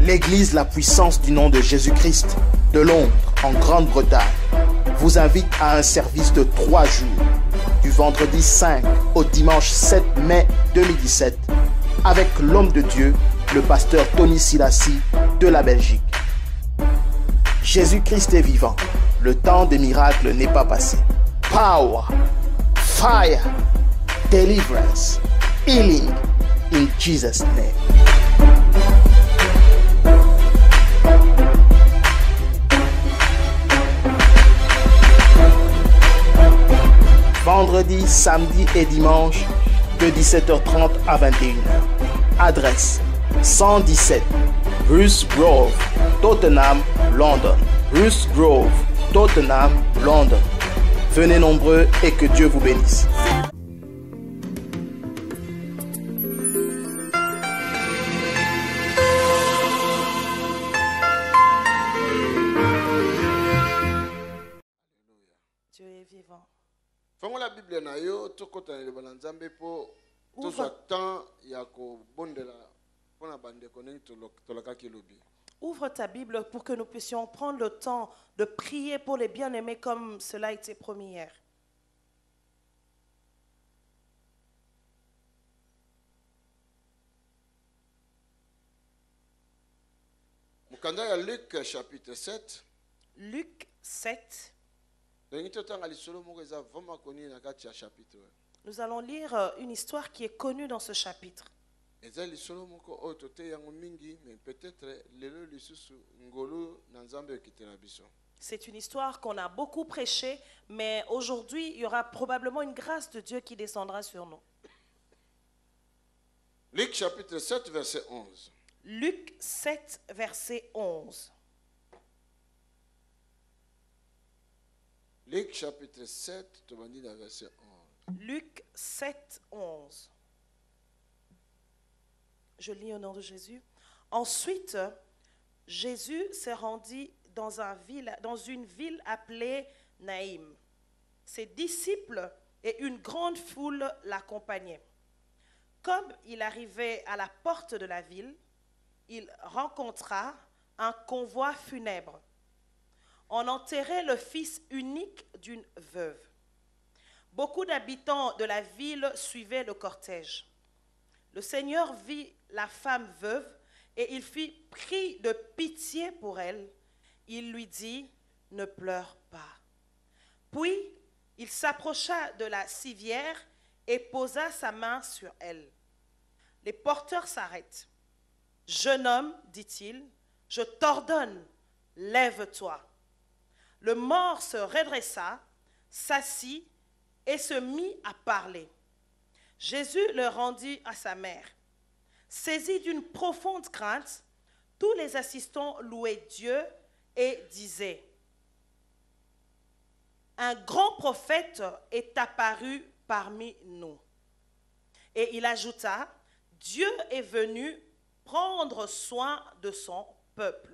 L'église La Puissance du nom de Jésus-Christ de Londres, en Grande-Bretagne, vous invite à un service de 3 jours, du vendredi 5 au dimanche 7 mai 2017, avec l'homme de Dieu, le pasteur Tony Silassi de la Belgique. Jésus-Christ est vivant. Le temps des miracles n'est pas passé. Power, fire, deliverance, healing in Jesus' name. Vendredi, samedi et dimanche de 17h30 à 21h. Adresse 117 Bruce Grove, Tottenham, London. Bruce Grove, Tottenham, London. Venez nombreux et que Dieu vous bénisse. Dieu est vivant. La Bible na yo tokota le banzambe po tozo temps ya ko bondela pona bande connect tolakaki lobi. Ouvre ta Bible pour que nous puissions prendre le temps de prier pour les bien-aimés comme cela a été promis hier. Mukanda ya Luc chapitre 7. Luc 7. Nous allons lire une histoire qui est connue dans ce chapitre. C'est une histoire qu'on a beaucoup prêchée, mais aujourd'hui, il y aura probablement une grâce de Dieu qui descendra sur nous. Luc chapitre 7, verset 11. Luc 7, verset 11. Luc chapitre 7, verset 11. Luc 7, 11. Je lis au nom de Jésus. Ensuite, Jésus s'est rendu dans une ville appelée Naïm. Ses disciples et une grande foule l'accompagnaient. Comme il arrivait à la porte de la ville, il rencontra un convoi funèbre. On enterrait le fils unique d'une veuve. Beaucoup d'habitants de la ville suivaient le cortège. Le Seigneur vit la femme veuve et il fut pris de pitié pour elle. Il lui dit, « Ne pleure pas. » Puis, il s'approcha de la civière et posa sa main sur elle. Les porteurs s'arrêtent. « Jeune homme, dit-il, je t'ordonne, lève-toi. » Le mort se redressa, s'assit et se mit à parler. Jésus le rendit à sa mère. Saisi d'une profonde crainte, tous les assistants louaient Dieu et disaient, « Un grand prophète est apparu parmi nous. » Et il ajouta, « Dieu est venu prendre soin de son peuple. »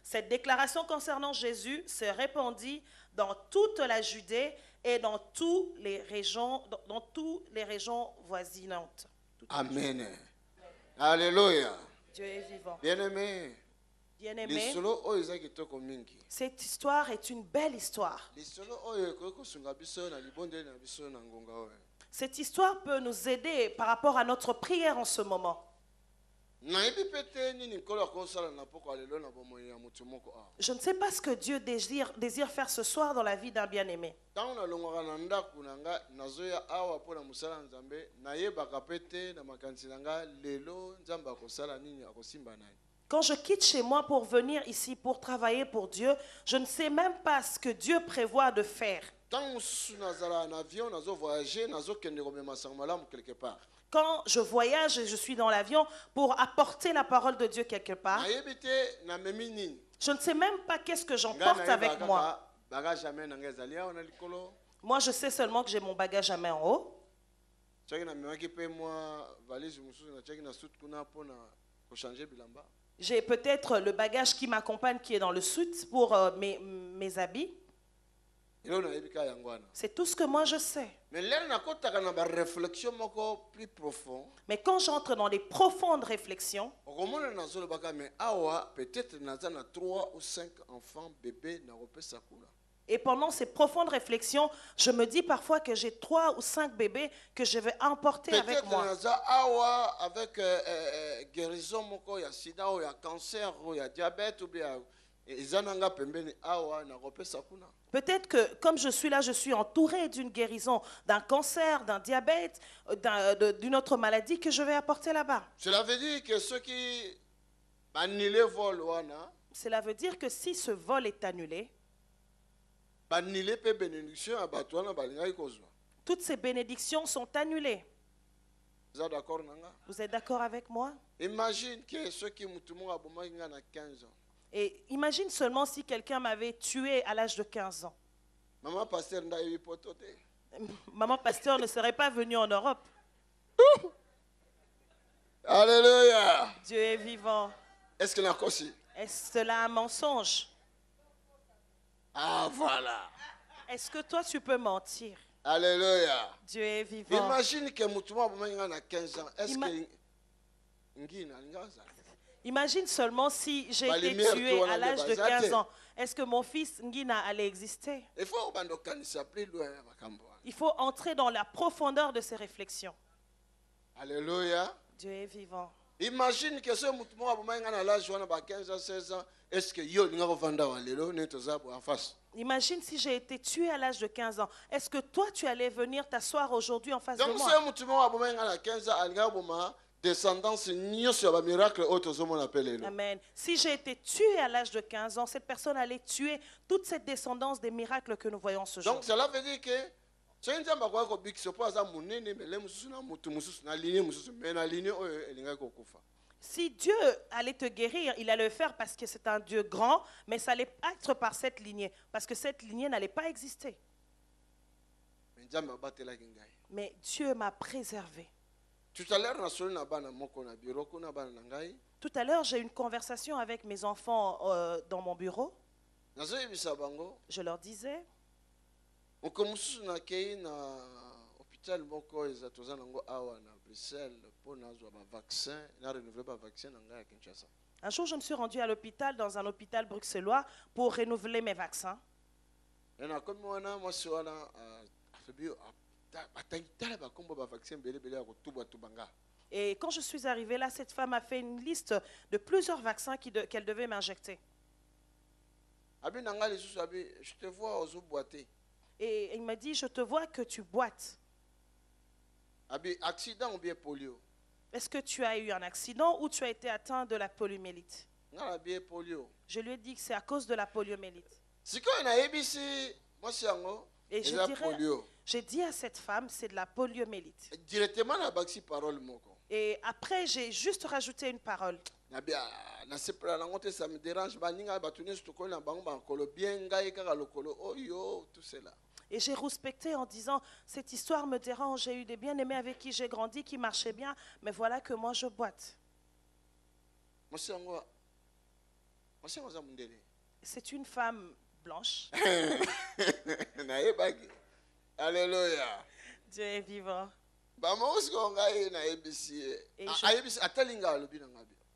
Cette déclaration concernant Jésus se répandit dans toute la Judée et dans toutes les régions voisinantes. Amen. Alléluia. Dieu est vivant. Bien-aimé. Bien-aimé, cette histoire est une belle histoire. Cette histoire peut nous aider par rapport à notre prière en ce moment. Je ne sais pas ce que Dieu désire faire ce soir dans la vie d'un bien-aimé. Quand je quitte chez moi pour venir ici pour travailler pour Dieu, je ne sais même pas ce que Dieu prévoit de faire. Quand je voyage et je suis dans l'avion pour apporter la parole de Dieu quelque part, je ne sais même pas qu'est-ce que j'emporte avec moi. Moi, je sais seulement que j'ai mon bagage à main en haut. J'ai peut-être le bagage qui m'accompagne qui est dans le soute pour mes habits. C'est tout ce que moi je sais. Mais là, on a une réflexion plus profonde. Mais quand j'entre dans des profondes réflexions, Peut-être qu'il y a 3 ou 5 enfants, bébés, et pendant ces profondes réflexions, je me dis parfois que j'ai 3 ou 5 bébés que je vais emporter avec moi. Peut-être avec guérison, il y a sida, il y a cancer, il y a diabète, ou bien peut-être que comme je suis là, je suis entouré d'une guérison, d'un cancer, d'un diabète, d'une autre maladie que je vais apporter là-bas. Cela veut dire que ceux qui volent, cela veut dire que si ce vol est annulé, toutes ces bénédictions sont annulées. Vous êtes d'accord avec moi? Imagine que ceux qui ont 15 ans. Et imagine seulement si quelqu'un m'avait tué à l'âge de 15 ans. Maman pasteur ne serait pas venue en Europe. Alléluia. Dieu est vivant. Est-ce qu'il y a encore si? Est-ce cela un mensonge? Ah, voilà. Est-ce que toi tu peux mentir? Alléluia. Dieu est vivant. Imagine que Moutouma a 15 ans. Est-ce que imagine seulement si j'ai été tué à l'âge de 15 ans. Est-ce que mon fils Ngina allait exister? Il faut entrer dans la profondeur de ces réflexions. Alléluia. Dieu est vivant. Imagine que ce Moutouma a l'âge de 15 ans, 16 ans. Est-ce que yo en face? Imagine si j'ai été tué à l'âge de 15 ans. Est-ce que toi tu allais venir t'asseoir aujourd'hui en face de moi? Donc ce Moutouma a 15 ans, descendance miracle. Amen. Si j'ai été tué à l'âge de 15 ans, cette personne allait tuer toute cette descendance des miracles que nous voyons ce jour. Donc cela veut dire que si Dieu allait te guérir, il allait le faire parce que c'est un Dieu grand, mais ça allait être par cette lignée, parce que cette lignée n'allait pas exister. Mais Dieu m'a préservé. Tout à l'heure, j'ai eu une conversation avec mes enfants dans mon bureau. Je leur disais, un jour, je me suis rendu à l'hôpital, dans un hôpital bruxellois, pour renouveler mes vaccins. Et quand je suis arrivé là, cette femme a fait une liste de plusieurs vaccins qu'elle devait m'injecter. Je te vois aux boîtés. Et il m'a dit, je te vois que tu boites. Accident ou bien polio? Est-ce que tu as eu un accident ou tu as été atteint de la poliomyélite? Je lui ai dit que c'est à cause de la poliomyélite. Et j'ai dit à cette femme, c'est de la poliomyélite. Directement la baxi parole moko. Et après, j'ai juste rajouté une parole. Ça me dérange. Et j'ai respecté en disant, cette histoire me dérange, j'ai eu des bien-aimés avec qui j'ai grandi, qui marchaient bien, mais voilà que moi je boite. C'est une femme blanche. Alléluia. Dieu est vivant. Et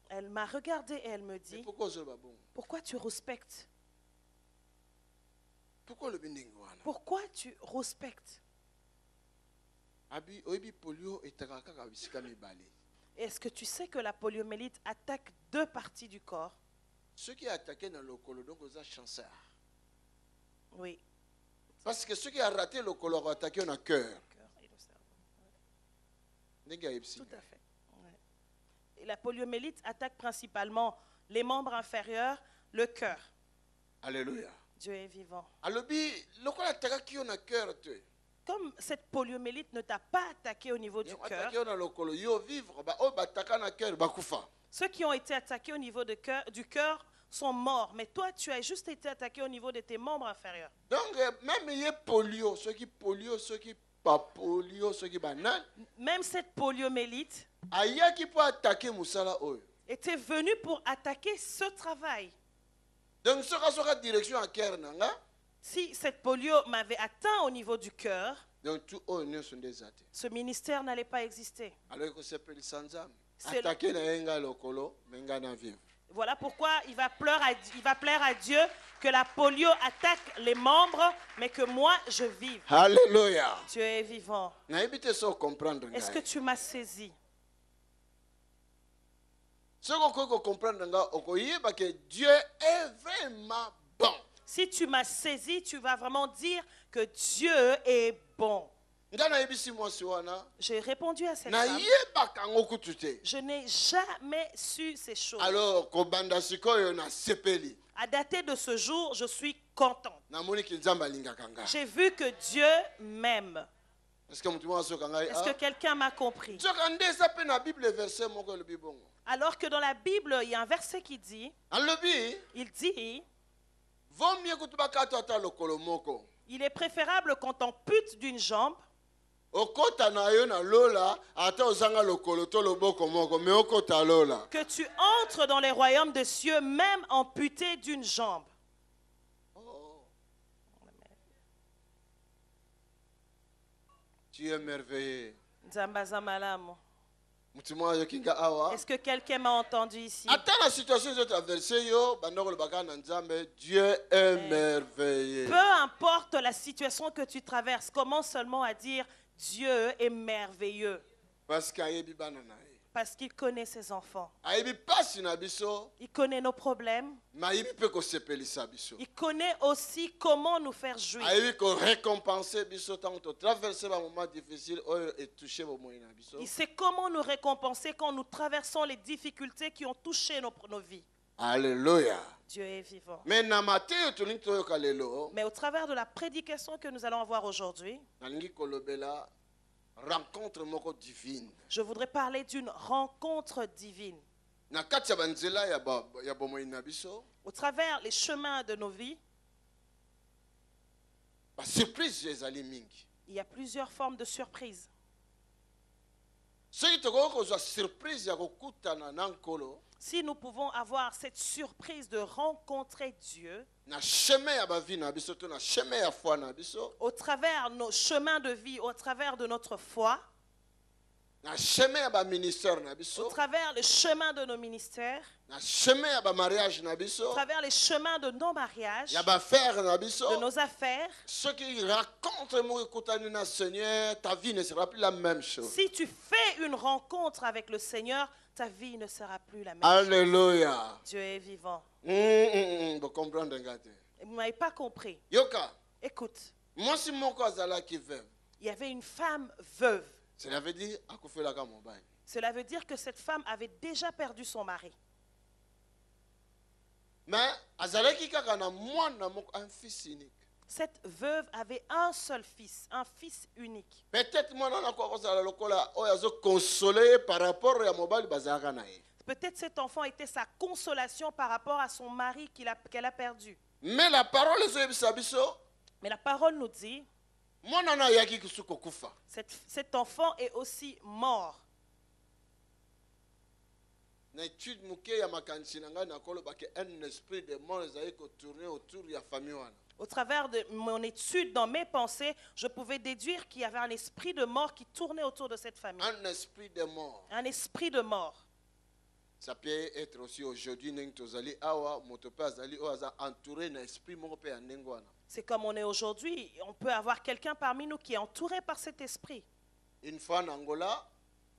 elle m'a regardé et elle me dit, pourquoi tu respectes? Pourquoi tu respectes? Est-ce que tu sais que la poliomyélite attaque 2 parties du corps? Ceux qui attaquent dans le colo, donc ils ont chanceur. Oui. Parce que ceux qui ont raté le colo ont attaqué dans le cœur. Tout à fait. Ouais. Et la poliomyélite attaque principalement les membres inférieurs, le cœur. Alléluia. Dieu est vivant. Comme cette poliomyélite ne t'a pas attaqué au niveau du cœur, ceux qui ont été attaqués au niveau du cœur sont morts. Mais toi, tu as juste été attaqué au niveau de tes membres inférieurs. Donc, même il y a polio, ceux qui pas polio, ceux qui banane. Même cette poliomyélite était venue pour attaquer ce travail. Donc, ce sera direction à cœur, Si cette polio m'avait atteint au niveau du cœur, donc tout oyo nyonso nde eza te. ce ministère n'allait pas exister. Alors ekosepelisa nzambe C'est atake na ye ngai lokolo me ngai na vivre. Voilà pourquoi il va plaire à Dieu que la polio attaque les membres, mais que moi, je vive. Alléluia. Dieu est vivant. nayebi te so comprendre Est-ce que ngai tu m'as saisi? soki okoki kocomprendre ngai okoyeba ke Dieu est vraiment bon. Si tu m'as saisi, tu vas vraiment dire que Dieu est bon. Ngai nayebisi mwasi wana J'ai répondu à cette femme. nayebaka yango kutu te. Je n'ai jamais su ces choses. Alors kobanda sikoyo nasepeli À dater de ce jour, je suis contente. namoni ki nzambe alingaka ngai. J'ai vu que Dieu m'aime. Est-ce que mutu moko asoka ngai Est-ce que quelqu'un m'a compris? soka nde eza mpe na bible verset moko elobi bongo Alors que dans la Bible, il y a un verset qui dit, alobi il dit, vaut mieux kutu bakata ata lokolo moko il est préférable qu'on t'ampute d'une jambe okota na yo na lola ata ozanga lokolo to loboko moko me okota lola. que tu entres dans les royaumes des cieux, même amputé d'une jambe. Tu es merveilleux. Nzambaza malamu. Mutu moko ayoki nga awa Est-ce que quelqu'un m'a entendu ici? ata na situation ezo traverse yo bandoko lobaka na nzambe Dieu est merveilleux. Peu importe la situation que tu traverses, commence seulement à dire Dieu est merveilleux. Parce qu'ayebi bana na ye Parce qu'il connaît ses enfants. ayebi pasi na biso Il connaît nos problèmes. mayebi mpe kosepelisa biso Il connaît aussi comment nous faire jouir. ayebi korécompense biso ntango totraverse bamoment difficile oyo etouche bomoi na biso. Il sait comment nous récompenser quand nous traversons les difficultés qui ont touché nos vies. Alléluia. Dieu est vivant. Mais na mateyo tolingi toyoka lelo Mais au travers de la prédication que nous allons avoir aujourd'hui, nalingi kolobela rencontre moko divine je voudrais parler d'une rencontre divine. na kati ya banzela ya bomoi na biso Au travers les chemins de nos vies, basurprise ezali mingi. il y a plusieurs formes de surprises. Soki tokoki kozwa surprise ya kokutana na nkolo Si nous pouvons avoir cette surprise de rencontrer Dieu na chemin ya bavi na biso to na chemin ya foi na biso au travers de nos chemins de vie, au travers de notre foi, na chemin ya baministère na au biso travers les chemins de nos ministères, na chemin ya bamariage na au biso travers les chemins de nos mariages, ya bafere na biso de nos affaires. soki rencontre moko ekutani na Seigneur ta vie ne sera plus la même chose. Si tu fais une rencontre avec le Seigneur, ta vie ne sera plus la même chose. Alléluia. Dieu est vivant. Vous comprenez nga te. Vous n'avez pas compris. Yoka Écoute, mwasi moko azalaki veuve. il y avait une femme veuve. Cela veut dire akufelaka mobali. Cela veut dire que cette femme avait déjà perdu son mari. Mais azalaki kaka na mwana moko un fils unique. Cette veuve avait un seul fils, un fils unique. Peut-être mwana na kwa kozala lokola oyo azo consoler par rapport ya mobali bazalaka na ye. Peut-être cet enfant était sa consolation par rapport à son mari qu'elle a perdu. Mais la parole ezoyebisa biso Mais la parole nous dit, mwana na ayaki kusu kokufa. cet enfant est aussi mort. Na étude moke ya makanisi na ngai nakolobaki un esprit de mort ezali kotourner autour ya famille wana. Au travers de mon étude, dans mes pensées, je pouvais déduire qu'il y avait un esprit de mort qui tournait autour de cette famille. Un esprit de mort. Un esprit de mort. Ça peut être aussi aujourd'hui ndenge tozali awa moto pe azali oyo aza entouré na esprit moko pe ya ndenge wana. C'est comme on est aujourd'hui. On peut avoir quelqu'un parmi nous qui est entouré par cet esprit. Une fois en Angola,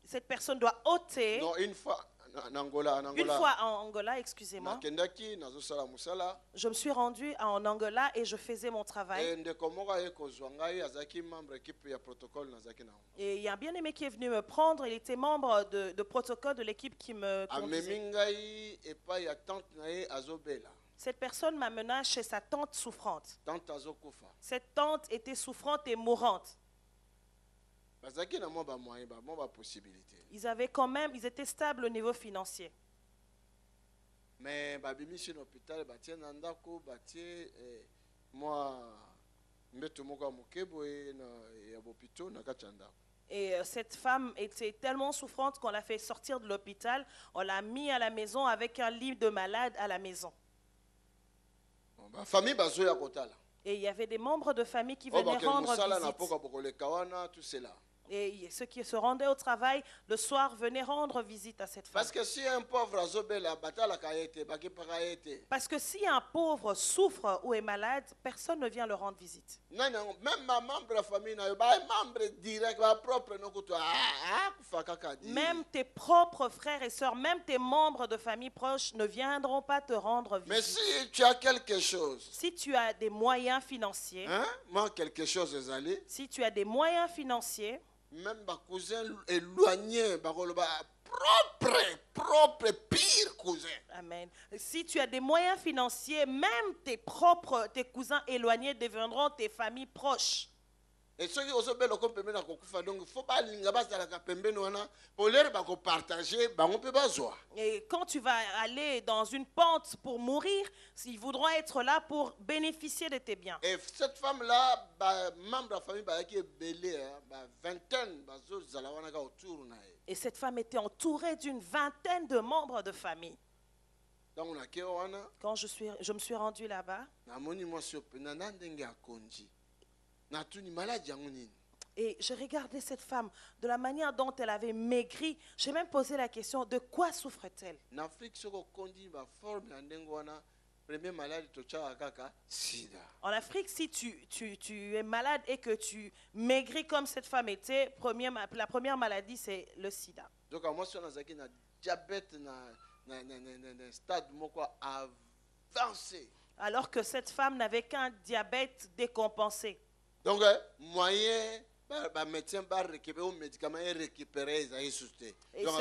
Cette personne doit ôter. non, une fois en Angola, Une fois en Angola, excusez-moi, nakendaki nazosala musala je me suis rendue en Angola et je faisais mon travail. e ndeko moko aye kozwa ngai azalaki membre équipe ya protocole nazalaki na yango. Et il y a un bien-aimé qui est venu me prendre. Il était membre de protocole de l'équipe qui me Amemi conduisait. ngai epai ya tante na ye azobela. Cette personne m'amena chez sa tante souffrante. Tante azokufa. Cette tante était souffrante et mourante. Bazalaki na mwa bamoyen bamwa bapossibilité. Ils étaient stables au niveau financier. Mais babimisi na hôpital batie na ndako batie mwa mbeto moko ya moke boye ya bopito na kati ya ndako. Et cette femme était tellement souffrante qu'on l'a fait sortir de l'hôpital. On l'a mis à la maison avec un lit de malade à la maison. Famille bazoya kotala. Et il y avait des membres de famille qui Oh, venaient rendre mosala na visite. poka bokoleka wana, tout cela. Et ceux qui se rendaient au travail, le soir, venaient rendre visite à cette femme. Parce que si un pauvre azobela batala kaete, baki pakaete. Parce que si un pauvre souffre ou est malade, personne ne vient le rendre visite. Non, non, même ma membre de la famille na yo, ba membre direct, ba propre no kutu kufa kaka di. Même tes propres frères et sœurs, même tes membres de famille proches ne viendront pas te rendre Mais visite. si tu as quelque chose, Si tu as des moyens financiers, hein, moi quelque chose ezali, si tu as des moyens financiers, même ma cousin éloigné, ba koloba propre, pire cousin. amen. Si tu as des moyens financiers, même tes cousins éloignés deviendront tes familles proches. Et ceux qui osent belle comme pembeni na kokufa, donc il faut pas linga basa la pembeni wana, pour leur ba ko partager, ba on peut pas joie. Et quand tu vas aller dans une pente pour mourir, ils voudront être là pour bénéficier de tes biens. Et cette femme-là, bah, membre de la famille, bah, qui est belée, bah, vingtaine, bah, autour. Et cette femme était entourée d'une vingtaine de membres de famille. Donc, on a qui wana, Quand je me suis rendue là-bas, na moni moi sur penana ndenge akonji, na tuni maladie yangunini. et je regardais cette femme, de la manière dont elle avait maigri, j'ai même posé la question, de quoi souffre-t-elle? En Afrique, ce qu'on kondi, bah, forme la ndenge wana, première maladie tocha kaka sida. En Afrique, si tu es malade et que tu maigris comme cette femme était, la première maladie, c'est le sida. Donc, moi, si on a zaki na diabète na stade moko avancé. Alors que cette femme n'avait qu'un diabète décompensé. Donc, moyen, bah, médecin va récupérer un médicament et récupérer les soustés. Et Donc,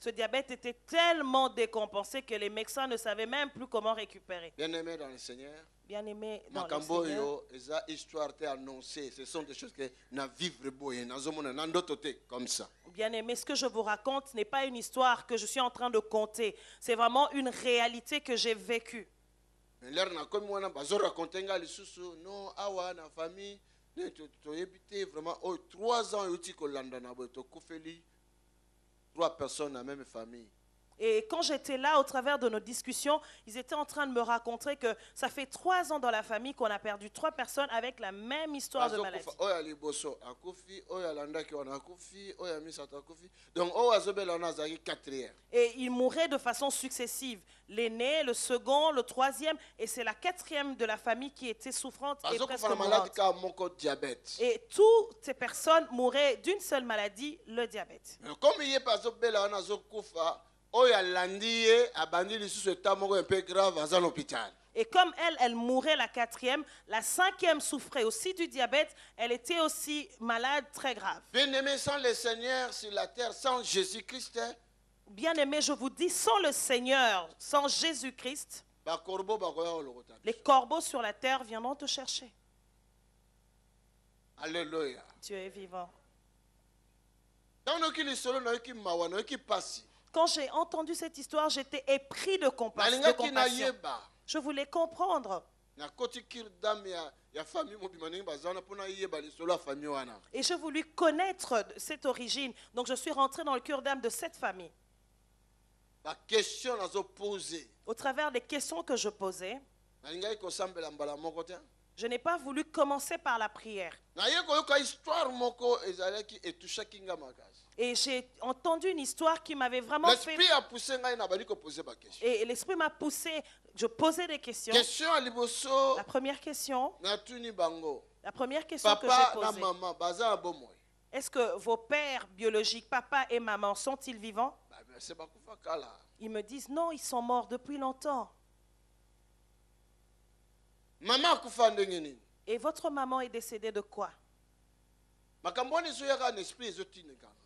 ce diabète était tellement décompensé que les médecins ne savaient même plus comment récupérer. bien aimé dans le Seigneur, Bien aimé dans le Makambo Seigneur. yo, eza histoire te annoncée. Ce sont des choses que na vivre boye, na zomona na ndoto te comme ça. Bien aimé, ce que je vous raconte n'est pas une histoire que je suis en train de conter. C'est vraiment une réalité que j'ai vécue. Mais l'air na comme wana bazo raconter nga lisusu non awa na famille ne to yebite vraiment oh 3 ans yuti ko landa na boye to kufeli 3 personnes dans la même famille. Et quand j'étais là, au travers de nos discussions, ils étaient en train de me raconter que ça fait 3 ans dans la famille qu'on a perdu 3 personnes avec la même histoire de maladie. Oya liboso akufi, oya landaki wana akufi, oya misata akufi. Donc oya zobela na zaki 4e. Et ils mouraient de façon successive. L'aîné, le second, le troisième, et c'est la 4e de la famille qui était souffrante et presque mourante. Et toutes ces personnes mouraient d'une seule maladie, le diabète. Comme il y a pas zobela wana zokufa. Et comme elle mourait la 4e, la 5e souffrait aussi du diabète, elle était aussi malade très grave. Bien-aimé, sans le Seigneur sur la terre, sans Jésus-Christ, Bien-aimé, je vous dis, sans le Seigneur, sans Jésus-Christ, les corbeaux sur la terre viendront te chercher. Alléluia. Dieu est vivant. Quand j'ai entendu cette histoire, j'étais épris de compassion. Je voulais comprendre. Et je voulais connaître cette origine. Donc je suis rentré dans le cœur d'âme de cette famille. Au travers des questions que je posais, je n'ai pas voulu commencer par la prière. Et j'ai entendu une histoire qui m'avait vraiment fait... Et l'esprit m'a poussé, je posais des questions. La première question que j'ai posée, est-ce que vos pères biologiques, papa et maman, sont-ils vivants? Ils me disent non, ils sont morts depuis longtemps. Et votre maman est décédée de quoi?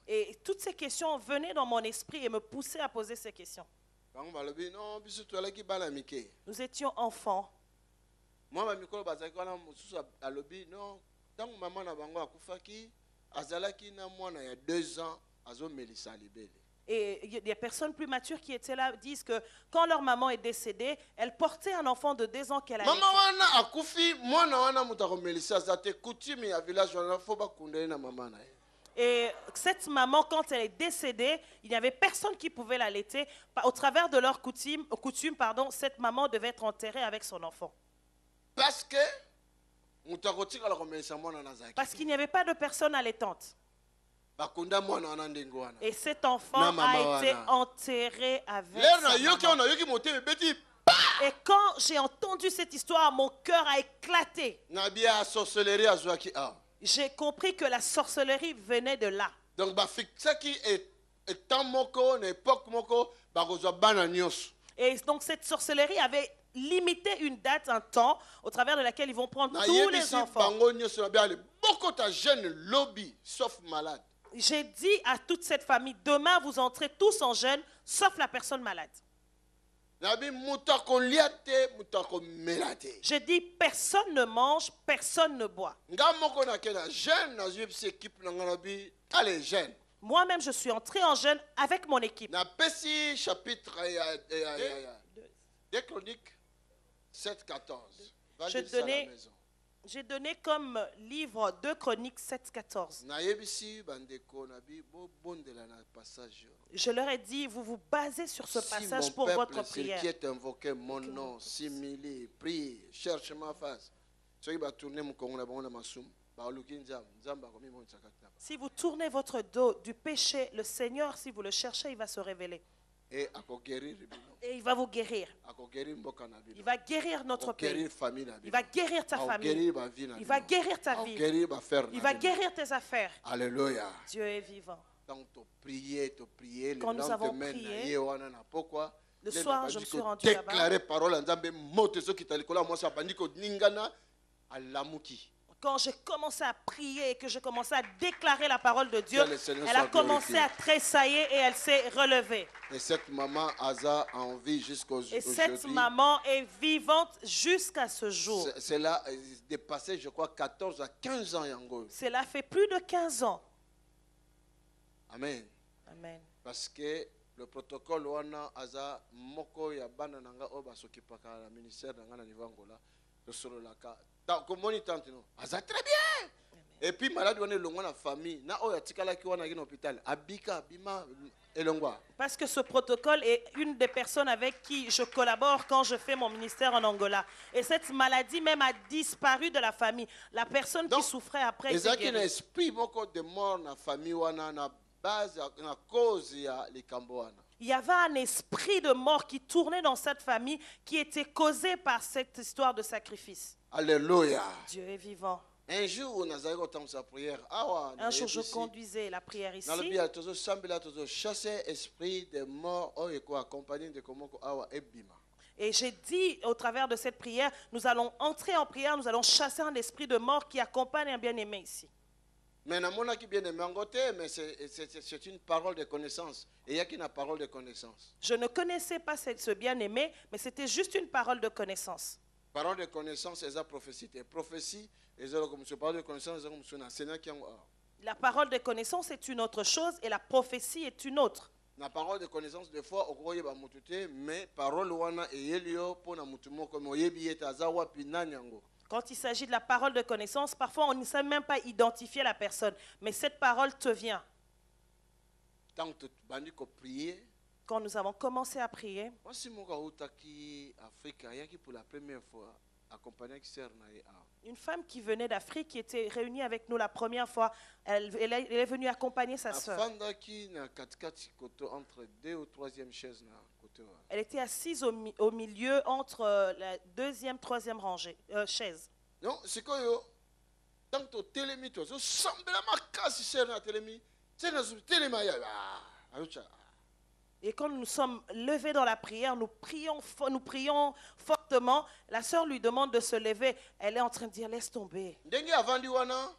Et toutes ces questions venaient dans mon esprit et me poussaient à poser ces questions. Nous étions enfants. Et il y a des personnes plus matures qui étaient là disent que quand leur maman est décédée, elle portait un enfant de 2 ans qu'elle a laissé. Et cette maman, quand elle est décédée, il n'y avait personne qui pouvait l'allaiter. Au travers de leur coutume, cette maman devait être enterrée avec son enfant. Parce que moto akotikala komelisa mwana na zaki Parce qu'il n'y avait pas de personne allaitante. bakunda mwana wana ndenge wana Et cet enfant Na mama a été wana. enterré avec lero sa na yoki maman. ona yoki motema ebeti Et quand j'ai entendu cette histoire, mon cœur a éclaté. na bia sorcellerie azwaki awa J'ai compris que la sorcellerie venait de là. donc bafiksaki etan moko na époque moko bakozwa bana nyonso Et donc cette sorcellerie avait limité une date, un temps, au travers de laquelle ils vont prendre tous les nayebisi enfants. bango nyonso na bia ale bokota jeune lobby sauf malade J'ai dit à toute cette famille, demain vous entrez tous en jeûne, sauf la personne malade. nabi moto akolia te moto akomela te J'ai dit, personne ne mange, personne ne boit. nga moko nake na jeune nazwi biso équipe na nga nabi ale jeune Moi-même, je suis entré en jeûne avec mon équipe. napesi chapitre ya 2 Chroniques 7-14 Va Je lire ça à la donnais- maison. J'ai donné comme livre 2 Chroniques 7-14. nayebisi bandeko nabi bobondela na passage oyo. Je leur ai dit, vous vous basez sur ce Si passage mon pour peuple, votre celui prière. qui est invoqué mon nom, s'humilie, prie, cherche ma face. Soki batourne mokongo na bango na masumu baluki nzambe nzambe akomimonisa kaka na Si vous tournez votre dos du péché, le Seigneur, si vous le cherchez, il va se révéler. et akoguérir bino Et il va vous guérir. akoguérir mboka na Il bino va guérir notre pays. akoguérir famille na Il bino va guérir ta famille. akoguérir bavie na Il bino va guérir ta vie. akoguérir bafere Il na va bino guérir tes affaires. alléluia Dieu est vivant. donc toprier le Quand nous avons lendemain prié, na ye wana na pokwa le nde soir, nabandi je me suis rendu là-bas. kodéclare parole ya nzambe moto ezokita likolo ya mwasi abandi koningana alamuki. Quand j'ai commencé à prier et que j'ai commencé à déclarer la parole de Dieu, Que le Seigneur elle a soit commencé glorifié. à tressaillir et elle s'est relevée. Et cette maman Aza en vie jusqu'au Et cette aujourd'hui. maman est vivante jusqu'à ce jour. C'est là, dépassé, je crois, 14 à 15 ans. Yango. Cela fait plus de 15 ans. Amen. Amen. Parce que le protocole wana Aza moko ya bana nanga oba s'occupaka la ministère nanga na niveau Angola. Le solo laka. Comment il tente non? Aza très bien. Et puis malade wana longo na famille. Na oya tikala ki wana na hôpital. Abika bima elongwa. Parce que ce protocole est une des personnes avec qui je collabore quand je fais mon ministère en Angola. Et cette maladie même a disparu de la famille. La personne Donc, qui souffrait après était ezaki na guérie. esprit moko de mort na famille wana na base na cause ya likambo wana. Il y avait un esprit de mort qui tournait dans cette famille qui était causé par cette histoire de sacrifice. Alléluia. Dieu est vivant. Un jour nazali kotambusa prière awa Un jour, je conduisais la prière ici. nalobi ya tozo sambela tozo chasser esprit de mort oyo ko accompagner de komoko awa ebima. Et j'ai dit au travers de cette prière, nous allons entrer en prière, nous allons chasser un esprit de mort qui accompagne un bien-aimé ici. Mais namonaki bien aimé en côté, mais c'est une parole de connaissance. Et il y a qu'une parole de connaissance. Je ne connaissais pas ce bien-aimé, mais c'était juste une parole de connaissance. Parole de connaissance, c'est la prophétie. Et prophétie, comme je parle de connaissance, c'est comme je enseigne qui La parole de connaissance est une autre chose et la prophétie est une autre. la parole de connaissance, des fois, on croit que mais parole wana et elio pour na mutumo comme oyebi etazawa pinanyango. Quand il s'agit de la parole de connaissance, parfois on ne sait même pas identifier la personne. Mais cette parole te vient. Tant que bandi ko prier, Quand nous avons commencé à prier, moi si mon utaki Afrique, yaki pour la première fois accompagné sœur na ye. une femme qui venait d'Afrique, qui était réunie avec nous la première fois, elle est venue accompagner sa sœur. Afandaki na katikati koto entre 2 ou 3e chaise na côté. Elle était assise au milieu entre la deuxième, troisième rangée, chaise. Non, c'est quoi yo? Tant que télémi toi, so sambela makasi sœur na télémi, c'est na téléma ya. Et quand nous sommes levés dans la prière, nous prions fortement. La sœur lui demande de se lever. Elle est en train de dire, laisse tomber. Ndenge avandi wana,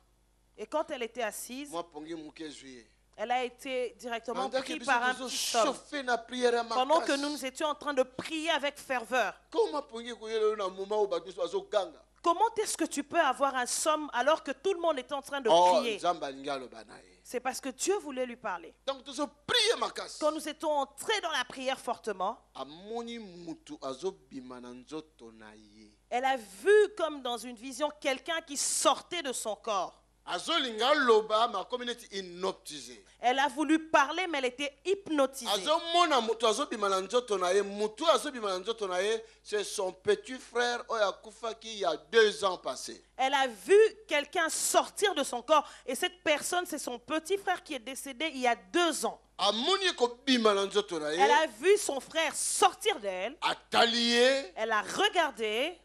Et quand elle était assise, moi pongi muke juillet. elle a été directement Pendant prise que par un biso petit homme. chauffer na prière Pendant que nous étions en train de prier avec ferveur. Comment pongi koyelo na moment où bato bazo ganga. Comment est-ce que tu peux avoir un somme alors que tout le monde est en train de Oh, prier? Nzamba ngalo banaye. C'est parce que Dieu voulait lui parler. Donc tu so prier makasi. Quand nous étions entrés dans la prière fortement, Amoni mutu azo bima na nzoto na ye. elle a vu comme dans une vision quelqu'un qui sortait de son corps. azolinga loba ma communauté hypnotisée. Elle a voulu parler, mais elle était hypnotisée. Azomona mutu azobima na nzoto na ye, mutu azobima na nzoto na ye, c'est son petit frère oyo akufaki il y a 2 ans passés. Elle a vu quelqu'un sortir de son corps, et cette personne, c'est son petit frère qui est décédé il y a 2 ans. Amoni ko bima na nzoto na ye. Elle a vu son frère sortir d'elle. Atalié. Elle a regardé.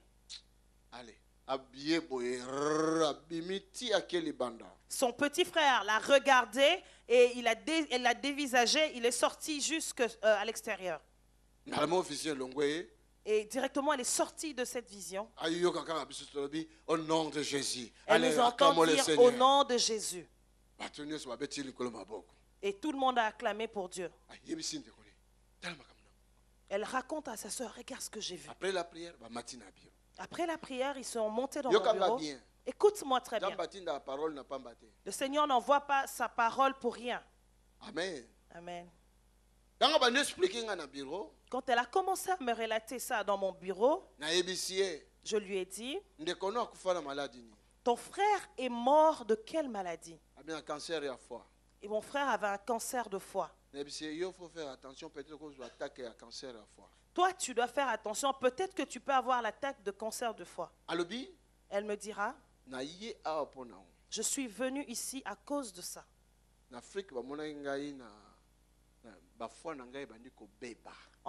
Allez, habillé boye, abimiti akeli banda. Son petit frère l'a regardé et elle l'a dévisagé. Il est sorti jusqu'à l'extérieur. Et directement, elle est sortie de cette vision. Au nom de Jésus. Elle nous entend dire au nom de Jésus. Et tout le monde a acclamé pour Dieu. Elle raconte à sa soeur, regarde ce que j'ai vu. Après la prière, ils sont montés dans mon bureau. Écoute-moi très bien. Le Seigneur n'envoie pas sa parole pour rien. Amen. Amen. Quand elle a commencé à me relater ça dans mon bureau, je lui ai dit, ton frère est mort de quelle maladie? Et mon frère avait un cancer de foie. Toi, tu dois faire attention. Peut-être que tu peux avoir l'attaque de cancer de foie. Elle me dira, je suis venu ici à cause de ça. En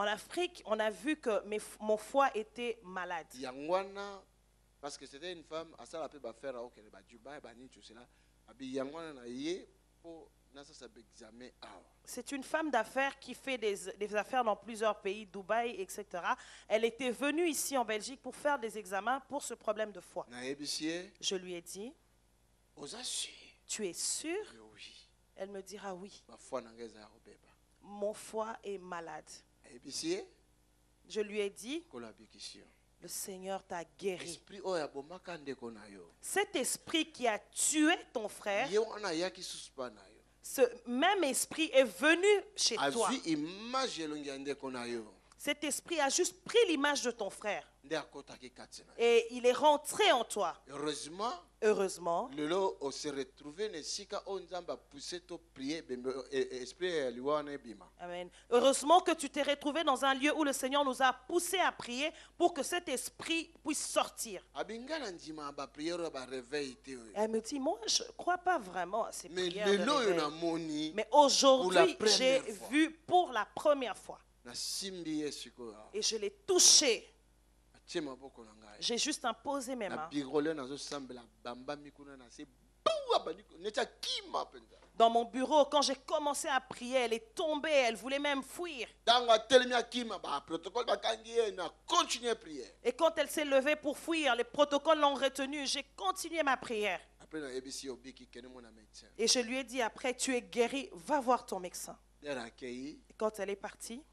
Afrique, on a vu que mon foie était malade. Parce que c'était une femme, c'est une femme d'affaires qui fait des affaires dans plusieurs pays, Dubaï, etc. Elle était venue ici en Belgique pour faire des examens pour ce problème de foie. Je lui ai dit, tu es sûr? Elle me dira oui. Mon foie est malade. Je lui ai dit, le Seigneur t'a guéri. Cet esprit qui a tué ton frère, ce même esprit est venu chez toi. Cet esprit a juste pris l'image de ton frère. Et il est rentré en toi. Heureusement. Amen. Heureusement que tu t'es retrouvé dans un lieu où le Seigneur nous a poussé à prier pour que cet esprit puisse sortir. Elle me dit, moi je ne crois pas vraiment à ces prières de réveil. Mais aujourd'hui, j'ai vu pour la première fois. Et je l'ai touché. J'ai juste imposé mes mains. Dans mon bureau, quand j'ai commencé à prier, elle est tombée, elle voulait même fuir. Et quand elle s'est levée pour fuir, les protocoles l'ont retenue. J'ai continué ma prière. Et je lui ai dit après, tu es guéri, va voir ton médecin. Et quand elle est partie,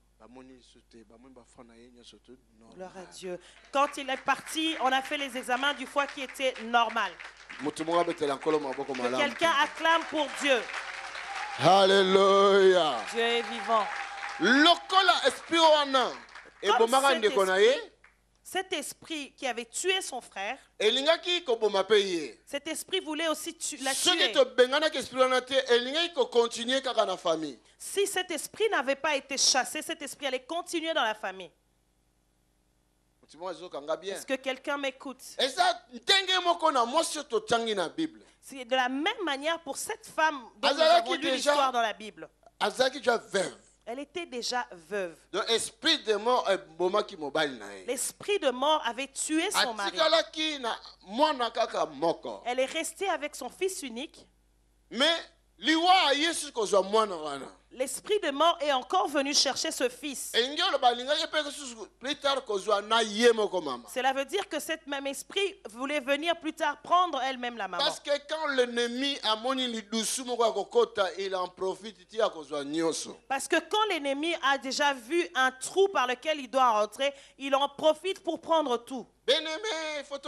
gloire à Dieu. Quand il est parti, on a fait les examens du foie qui étaient normal. Que quelqu'un acclame pour Dieu. Alléluia. Dieu est vivant. Cet esprit qui avait tué son frère, cet esprit voulait aussi la tuer. Si cet esprit n'avait pas été chassé, cet esprit allait continuer dans la famille. Est-ce que quelqu'un m'écoute? C'est de la même manière pour cette femme dont nous avons lu l'histoire dans la Bible. Elle était déjà veuve. L'esprit de mort avait tué son mari. Elle est restée avec son fils unique. Mais l'esprit de mort est encore venu chercher ce fils. Cela veut dire que cet même esprit voulait venir plus tard prendre elle-même la maman. Parce que quand l'ennemi a il en profite. Parce que quand l'ennemi a déjà vu un trou par lequel il doit rentrer, il en profite pour prendre tout. Bien-aimé, il faut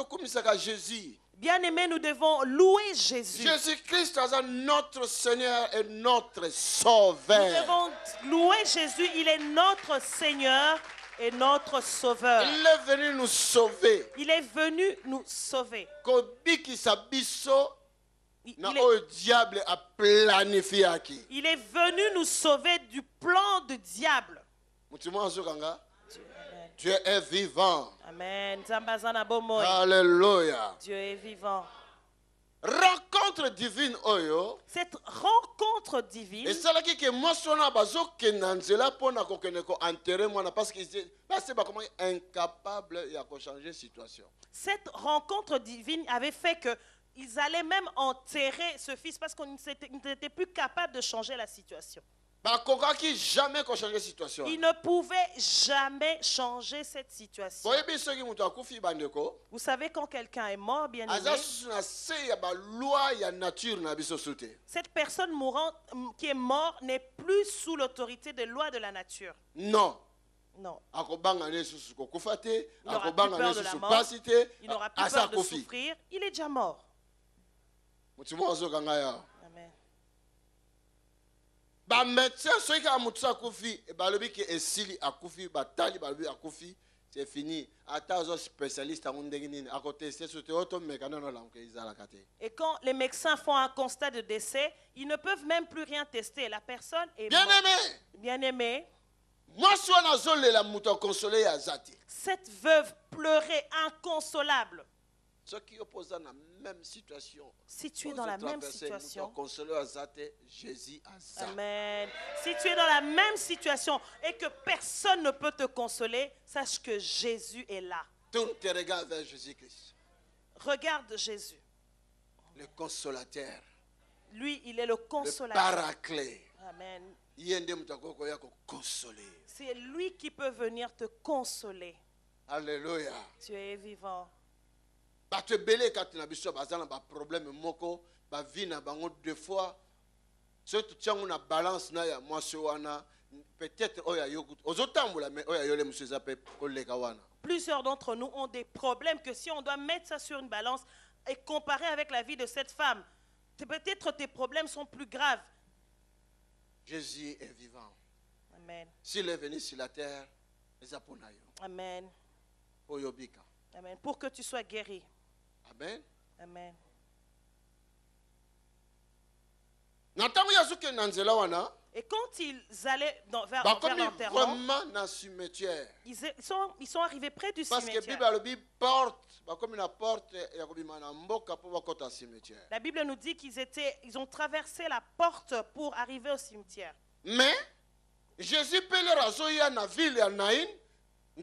Jésus. Bien-aimés, nous devons louer Jésus. Jésus-Christ est notre Seigneur et notre Sauveur. Nous devons louer Jésus. Il est notre Seigneur et notre Sauveur. Il est venu nous sauver. Il est venu nous sauver. na oyo diable a planifié aki. il est venu nous sauver du plan du diable. Mutima azokanga. Amen. Dieu est vivant. Amen. Zambazana bomoy. Alléluia. Dieu est vivant. Rencontre divine oyo. Cette rencontre divine. Et ça là qui que moi sona bazo kenanzela pona kokene ko enterrer moi parce que c'est pas comment incapable ya ko changer situation. Cette rencontre divine avait fait que ils allaient même enterrer ce fils parce qu'on n'était plus capable de changer la situation. Ba kokaki jamais ko changer situation. Ils ne pouvaient jamais changer cette situation. Vous savez quand quelqu'un est mort, bien aimé, cette personne mourante qui est morte n'est plus sous l'autorité des lois de la nature. Non. Non. Il n'aura plus peur de la mort. Il n'aura plus peur de souffrir. Il est déjà mort. Amen. Ba médecin ceux qui a mutusa akufi e balobi ke esili akufi batali balobi akufi c'est fini atazo spécialiste en ndenge nini akotester sote auto mekano la ke izala kate. Et quand les médecins font un constat de décès, ils ne peuvent même plus rien tester. La personne est bien morte. aimé. Bien aimé. Moi soit na zolela muto consoler ya zati. Cette veuve pleurait inconsolable. Ceux qui opposent dans la même situation. Si tu es dans la même situation, Jésus amen. Si tu es dans la même situation et que personne ne peut te consoler, sache que Jésus est là. Tourne tes regards vers Jésus-Christ. Regarde Jésus. Le consolateur. Lui, il est le consolateur. Le paraclet. Amen. C'est lui qui peut venir te consoler. Alléluia. Tu es vivant. Bato belé quand na biso bazana ba problème moko ba vie na bango deux fois surtout tiango na balance na ya mwasi wana peut-être oya yogut ozotambola mais oya yole monsieur zape koleka wana. Plusieurs d'entre nous ont des problèmes que si on doit mettre ça sur une balance et comparer avec la vie de cette femme, peut-être tes problèmes sont plus graves. Jésus est vivant. Amen. S'il est venu sur la terre, amen. Oyobika. Amen. Pour que tu sois guéri. Amen. Amen. Et quand ils allaient vers l'enterrement, ils sont arrivés près du cimetière. La Bible nous dit qu'ils ont traversé la porte pour arriver au cimetière. Mais Jésus peut leur azoya na ville ya Naïn. Et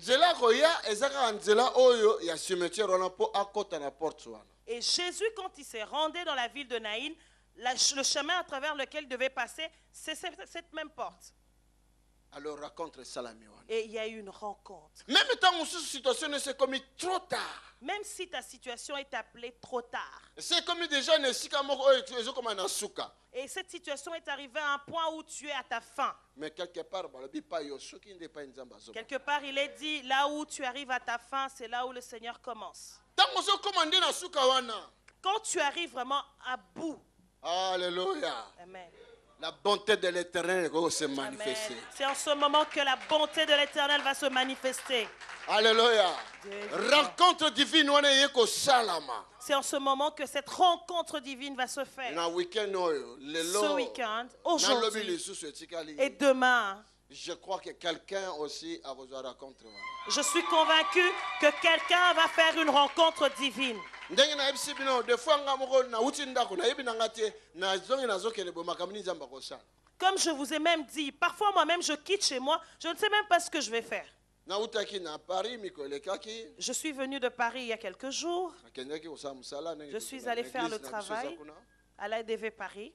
Jésus, quand il s'est rendu dans la ville de Naïn, le chemin à travers lequel il devait passer, c'est cette même porte. Alors rencontre Salami. Et il y a eu une rencontre. Même tant situation ne s'est commis trop tard. Même si ta situation est appelée trop tard. C'est comme déjà et cette situation est arrivée à un point où tu es à ta fin. Mais quelque part, il est dit, là où tu arrives à ta fin, c'est là où le Seigneur commence. Quand tu arrives vraiment à bout. Alléluia. Amen. La bonté de l'Éternel va se manifester. C'est en ce moment que la bonté de l'Éternel va se manifester. Alléluia. Rencontre divine. C'est en ce moment que cette rencontre divine va se faire. Ce week-end, aujourd'hui et demain. Je crois que quelqu'un aussi a besoin de rencontrer. Je suis convaincu que quelqu'un va faire une rencontre divine. Comme je vous ai même dit, parfois moi-même je quitte chez moi, je ne sais même pas ce que je vais faire. Je suis venu de Paris il y a quelques jours. Je suis allé faire le travail à l'ADV Paris.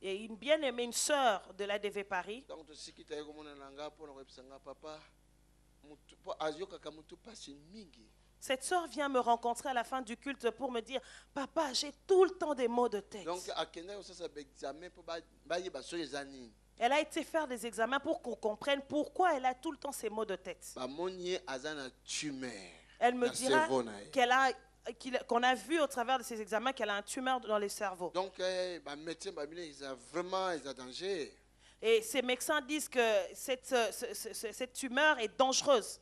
Et une bien-aimée, une sœur de l'ADV Paris. Cette sœur vient me rencontrer à la fin du culte pour me dire, papa, j'ai tout le temps des maux de tête. Elle a été faire des examens pour qu'on comprenne pourquoi elle a tout le temps ces maux de tête. Elle me dira qu'on a vu au travers de ces examens qu'elle a un tumeur dans le cerveau. Donc, vraiment, ils ont danger. Et ces médecins disent que cette tumeur est dangereuse.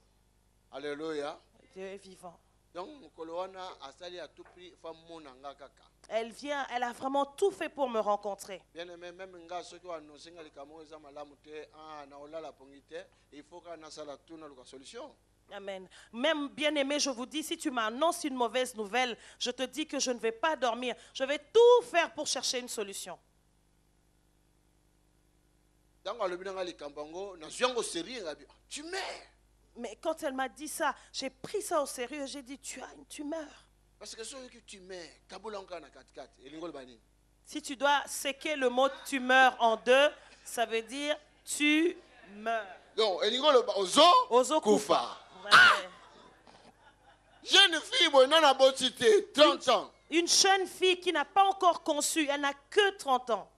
Alléluia. Dieu est vivant. Donc mokolo wana asali a tout prix fa mona nga kaka. Elle vient, elle a vraiment tout fait pour me rencontrer. Bien aimé, même nga soki wa annoncer nga likamo eza malamu te na olala pongi te, il faut que na sala tout na luka solution. Amen. Même bien-aimé, je vous dis, si tu m'annonces une mauvaise nouvelle, je te dis que je ne vais pas dormir. Je vais tout faire pour chercher une solution. Tu meurs. Mais quand elle m'a dit ça, j'ai pris ça au sérieux et j'ai dit, tu as une tumeur. Parce que tu meurs, si tu dois séquer le mot tumeur en deux, ça veut dire tu meurs. Donc, Ozo kufa. Jeune fille, 30 ans. Une jeune fille qui n'a pas encore conçu, elle n'a que 30 ans.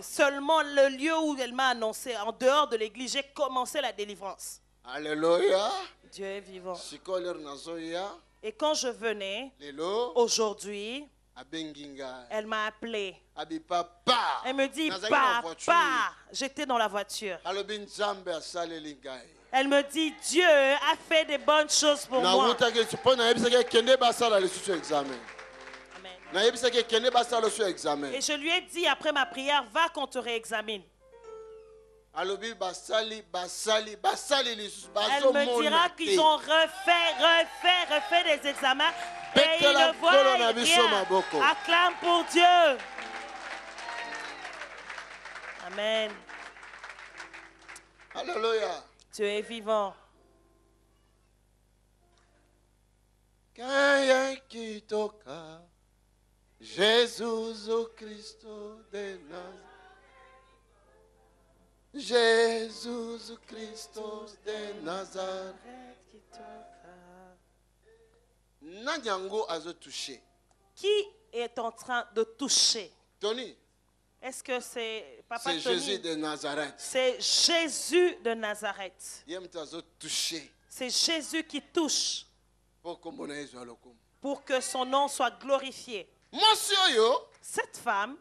Seulement le lieu où elle m'a annoncé, en dehors de l'église, j'ai commencé la délivrance. Alléluia. Dieu est vivant. Et quand je venais, aujourd'hui, elle m'a appelé. Elle me dit, papa, j'étais dans la voiture. Elle me dit, Dieu a fait des bonnes choses pour moi. Et je lui ai dit après ma prière, va qu'on te réexamine. Elle me dira qu'ils ont refait des examens et ils ne voient rien. Acclame pour Dieu. Amen. Alléluia. Dieu est vivant. Jésus Christ de Nazareth. Jésus Christ de Nazareth. Nanyango azo touché. Qui est en train de toucher? Tony. Est-ce que c'est Papa Tony? C'est Jésus de Nazareth. C'est Jésus de Nazareth. Touché. C'est Jésus qui touche. Pour que son nom soit glorifié. Cette femme,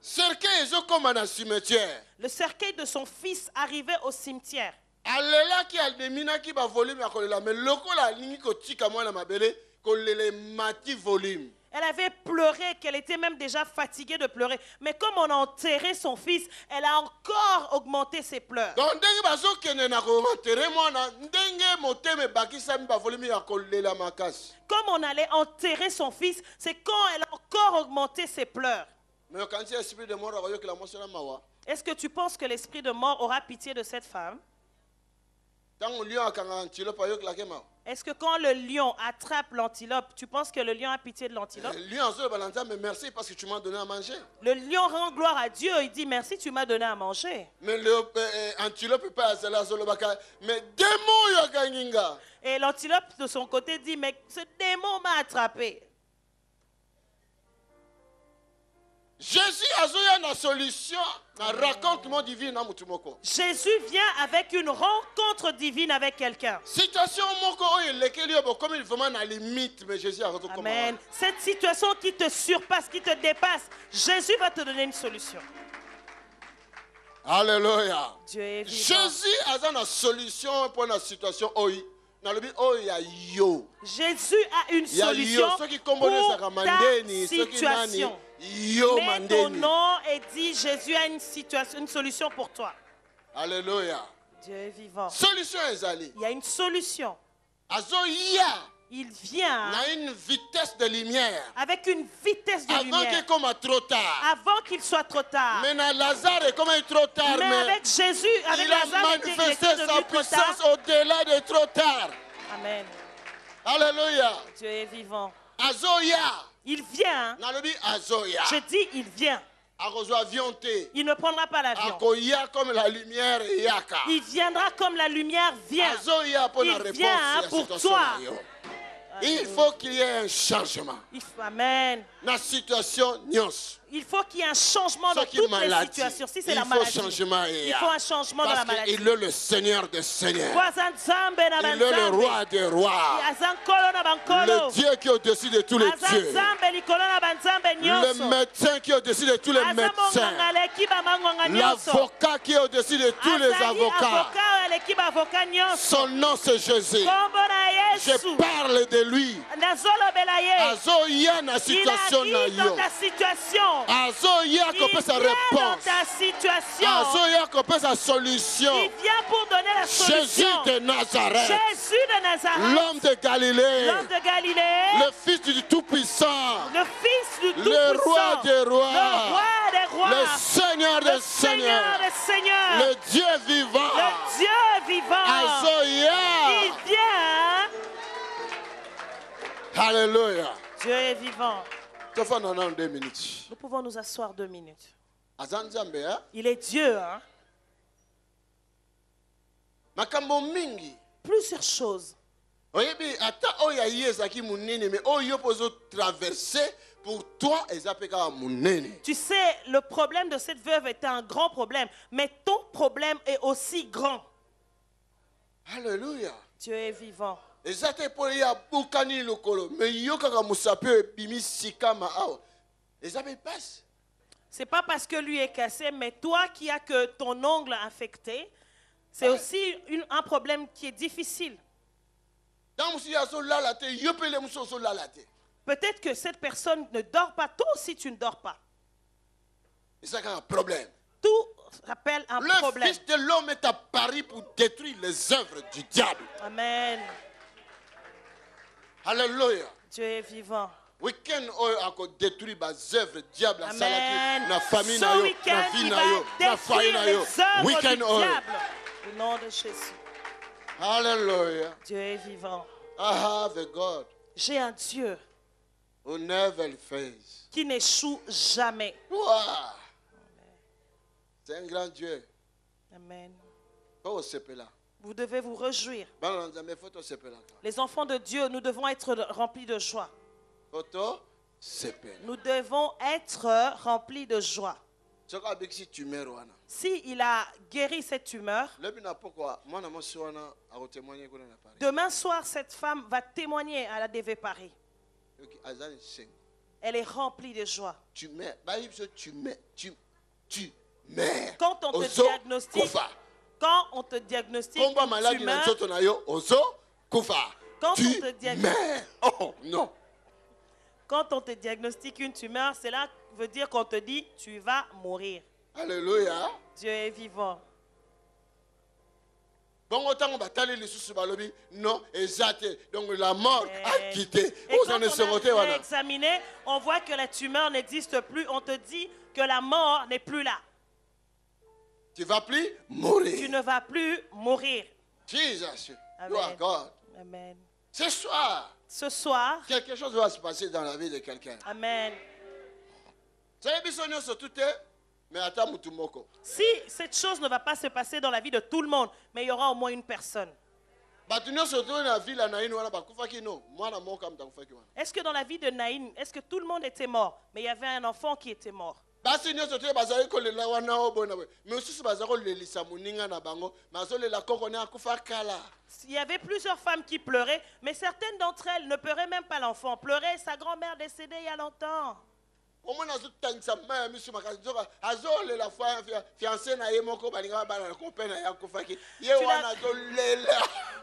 le cercueil de son fils arrivait au cimetière. Elle avait pleuré, qu'elle était même déjà fatiguée de pleurer. Mais comme on a enterré son fils, elle a encore augmenté ses pleurs. Comme on allait enterrer son fils, c'est quand elle a encore augmenté ses pleurs. Est-ce que tu penses que l'esprit de mort aura pitié de cette femme? Est-ce que quand le lion attrape l'antilope, tu penses que le lion a pitié de l'antilope? Mais merci parce que tu m'as donné à manger. Le lion rend gloire à Dieu, il dit merci, tu m'as donné à manger. Mais l'antilope pas mais démon. Et l'antilope de son côté dit mais ce démon m'a attrapé. Jésus a une solution, un racontement divin. Jésus vient avec une rencontre divine avec quelqu'un. Situation comme il vraiment à limite, mais Jésus a retrouvé. Amen. Cette situation qui te surpasse, qui te dépasse, Jésus va te donner une solution. Alléluia. Dieu est vivant. Jésus a une solution pour la situation. Jésus a une solution pour ta situation. Mais ton nom est dit, Jésus a une solution pour toi. Alléluia. Dieu est vivant. Solution il y a une solution. Il vient avec une vitesse de lumière. Avec une vitesse de lumière. Avant qu'il soit trop tard. Mais Lazare est comme trop tard. Mais avec Jésus, avec il a Lazare, manifesté sa puissance au-delà de trop tard. Amen. Alléluia. Dieu est vivant. Azoya. Il vient. Je dis il vient. Il ne prendra pas l'avion. Il viendra comme la lumière vient. Il vient pour toi. Il faut qu'il y ait un changement. Amen. La situation il faut qu'il y ait un changement dans toutes les situations. Si c'est la maladie, il faut un changement dans la maladie. Il est le Seigneur des Seigneurs. Il est le roi des rois. Le Dieu qui est au-dessus de tous les dieux. Le médecin qui est au-dessus de tous les médecins. L'avocat qui est au-dessus de tous les avocats. eleki bavoka nyonso. Son nom c'est Jésus. Kombo na Je Yesu. parle de lui. Nazolobela ye. Azoya na Il situation na arrive dans yo. ta situation. Azoya Il qu'on peut sa vient dans réponse. ta situation. Azoya qu'on peut sa solution. Il vient pour donner la Jésus solution. de Nazareth. Jésus de Nazareth. L'homme de Galilée. L'homme de Galilée. Le fils du Tout-Puissant. Le fils du Le Tout-Puissant. roi des rois. Le roi des rois. Le Seigneur Le des Seigneur seigneurs. des seigneurs. Le Dieu vivant. Le Dieu vivant. Azoya. Il vient. Alléluia. Dieu est vivant. Tu fais 2 minutes. Nous pouvons nous asseoir 2 minutes. Azanzambe, hein? Il est Dieu, hein? Makambo mingi. Plusieurs choses. Oyebi ata oya yezaki munene mais oyo pozo traverser pour toi ezapeka munene. Tu sais, le problème de cette veuve était un grand problème, mais ton problème est aussi grand. Alléluia. Dieu est vivant. Ezate po ya bukani lokolo mais yo kaka musape bimi sikama awa. Ezabe passe. C'est pas parce que lui est cassé, mais toi qui as que ton ongle infecté, c'est aussi un problème qui est difficile. Peut-être que cette personne ne dort pas, toi aussi tu ne dors pas. C'est un problème. Tout rappelle un problème. Le Fils de l'homme est apparu pour détruire les œuvres du diable. Amen. Alléluia. Dieu est vivant. Week-end a détruit les œuvres du diable. Amen. La famille, Ce week-end, il va détruire les œuvres du diable. Au nom de Jésus. Alléluia. Dieu est vivant. I have a God J'ai un Dieu who never fails. qui n'échoue jamais. Wow. C'est un grand Dieu. Amen. Là. Vous devez vous réjouir. Là. Les enfants de Dieu, nous devons être remplis de joie. Nous devons être remplis de joie. Si il a guéri cette tumeur, demain soir, cette femme va témoigner à la DV Paris. Elle est remplie de joie. Quand on te diagnostique, quand on te diagnostique une tumeur, oh non. Quand on te diagnostique une tumeur, cela veut dire qu'on te dit tu vas mourir. Alléluia. Dieu est vivant. Donc la mort a quitté. Et quand on a examiné, on voit que la tumeur n'existe plus. On te dit que la mort n'est plus là. Tu ne vas plus mourir. Tu ne vas plus mourir. Jesus. Amen. You are God. Amen. Ce soir, quelque chose va se passer dans la vie de quelqu'un. Amen. Si cette chose ne va pas se passer dans la vie de tout le monde, mais il y aura au moins une personne. Est-ce que dans la vie de Naïn, est-ce que tout le monde était mort, mais il y avait un enfant qui était mort? Il y avait plusieurs femmes qui pleuraient, mais certaines d'entre elles ne pleuraient même pas l'enfant. Pleuraient sa grand-mère décédée il y a longtemps.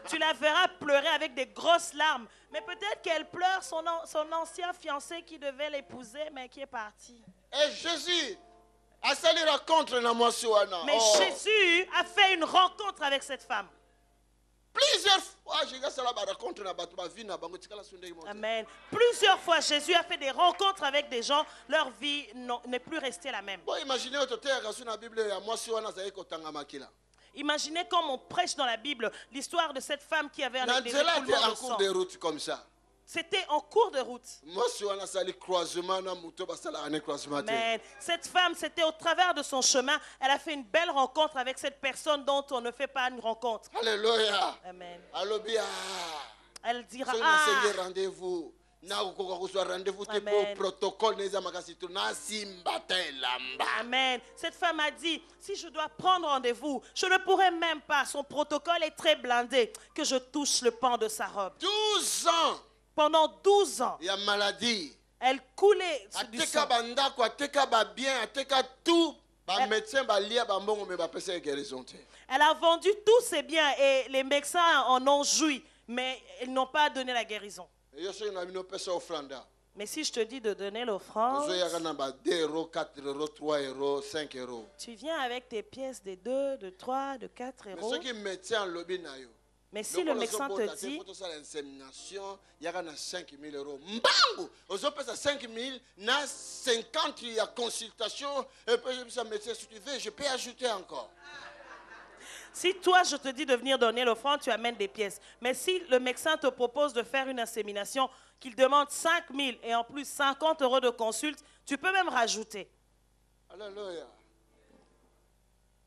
Tu la verras pleurer avec des grosses larmes. Mais peut-être qu'elle pleure son ancien fiancé qui devait l'épouser, mais qui est parti. Et Jésus a fait une rencontre. Mais Jésus a fait une rencontre avec cette femme. Plusieurs fois, Amen. Plusieurs fois, Jésus a fait des rencontres avec des gens. Leur vie n'est plus restée la même. Imaginez comme on prêche dans la Bible l'histoire de cette femme qui avait un écoulement de sang. C'était en cours de route. Mais cette femme, c'était au travers de son chemin. Elle a fait une belle rencontre avec cette personne dont on ne fait pas une rencontre. Alléluia. Amen. Alléluia. Elle dira, rendez-vous. Amen. Cette femme a dit, si je dois prendre rendez-vous, je ne pourrai même pas. Son protocole est très blindé, que je touche le pan de sa robe. 12 ans. Pendant 12 ans, il y a maladie. Elle coulait du sang. Ba médecin ba lia ba mbongo me ba pesa guérison te. Elle a vendu tous ses biens et les médecins en ont joui, mais ils n'ont pas donné la guérison. Yo so na bino pesa offranda. Mais si je te dis de donner l'offrande, Zo ya kana ba 2 euros, 4 euros, 3 euros, 5 euros. tu viens avec tes pièces de 2, de 3, de 4 Mais euros. ceux qui médecin lobby na yo. Mais si le médecin te dit, faut ça l'insémination, il y a 5 000 euros. Mbango, aux autres ça 5 000, na 50 il y a consultation et puis ça médecin si tu veux, je peux ajouter encore. si toi je te dis de venir donner l'offrande, tu amènes des pièces. Mais si le médecin te propose de faire une insémination, qu'il demande 5 000 et en plus 50 euros de consulte, tu peux même rajouter. Alléluia.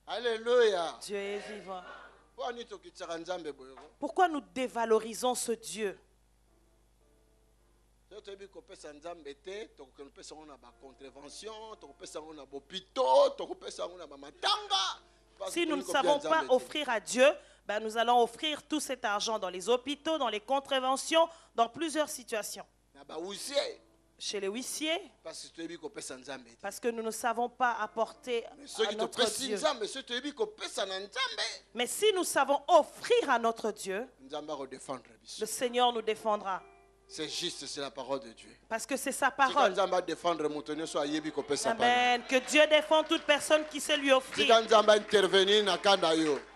Alléluia. Dieu est vivant. Pourquoi Pourquoi nous dévalorisons ce Dieu? Si nous ne savons pas offrir à Dieu, ben nous allons offrir tout cet argent dans les hôpitaux, dans les contraventions, dans plusieurs situations. Chez les huissiers, parce que nous ne savons pas apporter à notre Dieu. Mais si nous savons offrir à notre Dieu, le Seigneur nous défendra. C'est juste, c'est la parole de Dieu. Parce que c'est sa parole. Amen. Que Dieu défende toute personne qui sait lui offrir.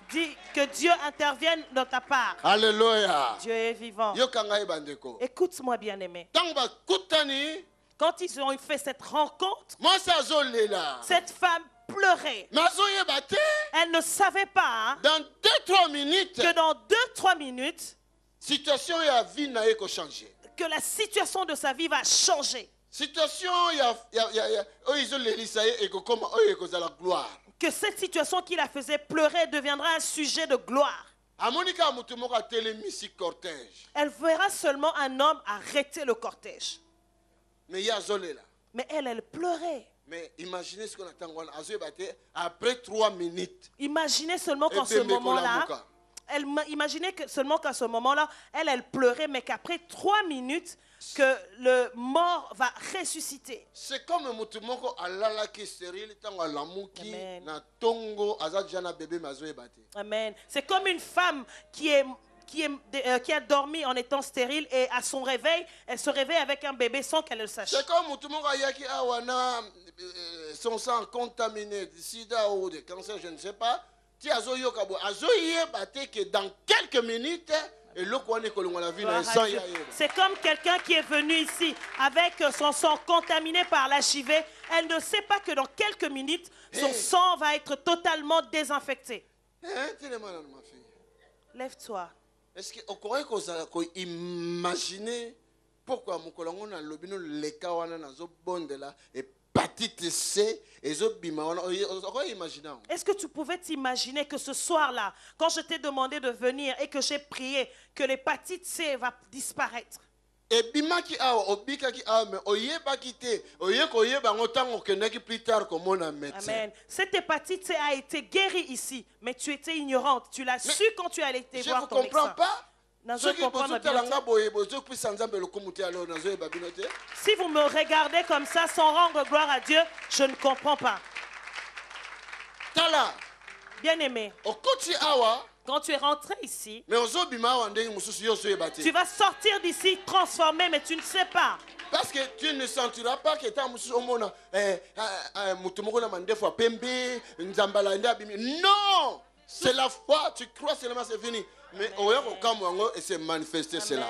Dis que Dieu intervienne dans ta part. Alléluia. Dieu est vivant. Écoute-moi, bien-aimé. Quand ils ont fait cette rencontre, cette femme pleurait. Elle ne savait pas dans 2-3 minutes que dans 2-3 minutes, situation ya vie na eko changer. Que la situation de sa vie va changer. Situation que cette situation qui la faisait pleurer deviendra un sujet de gloire. Elle verra seulement un homme arrêter le cortège. Mais elle pleurait. Mais imaginez ce qu'on attend après 3 minutes. Imaginez seulement qu'en ce moment-là, imaginez que seulement qu'à ce moment-là, elle pleurait, mais qu'après 3 minutes, que le mort va ressusciter. C'est comme Amen. C'est comme une femme qui a dormi en étant stérile et à son réveil, elle se réveille avec un bébé sans qu'elle le sache. C'est comme son sang contaminé de sida ou de cancer, je ne sais pas. Dans quelques minutes, c'est comme quelqu'un qui est venu ici avec son sang contaminé par l'HIV. Elle ne sait pas que dans quelques minutes, son sang va être totalement désinfecté. Lève-toi. Est-ce que vous croyez qu'on imaginer pourquoi mon collègue a lobino le kawana na zo bonde là et est-ce que tu pouvais t'imaginer que ce soir-là, quand je t'ai demandé de venir et que j'ai prié, que l'hépatite C va disparaître? Amen. Cette hépatite C a été guérie ici, mais tu étais ignorante. Tu l'as su quand tu allais te voir ton médecin. Je ne comprends pas. Si vous me regardez comme ça sans rendre gloire à Dieu, je ne comprends pas. Bien-aimé, quand tu es rentré ici, tu vas sortir d'ici transformé, mais tu ne sais pas. Parce que tu ne sentiras pas que non, c'est la foi, tu crois seulement c'est fini. Mais et c'est manifesté cela.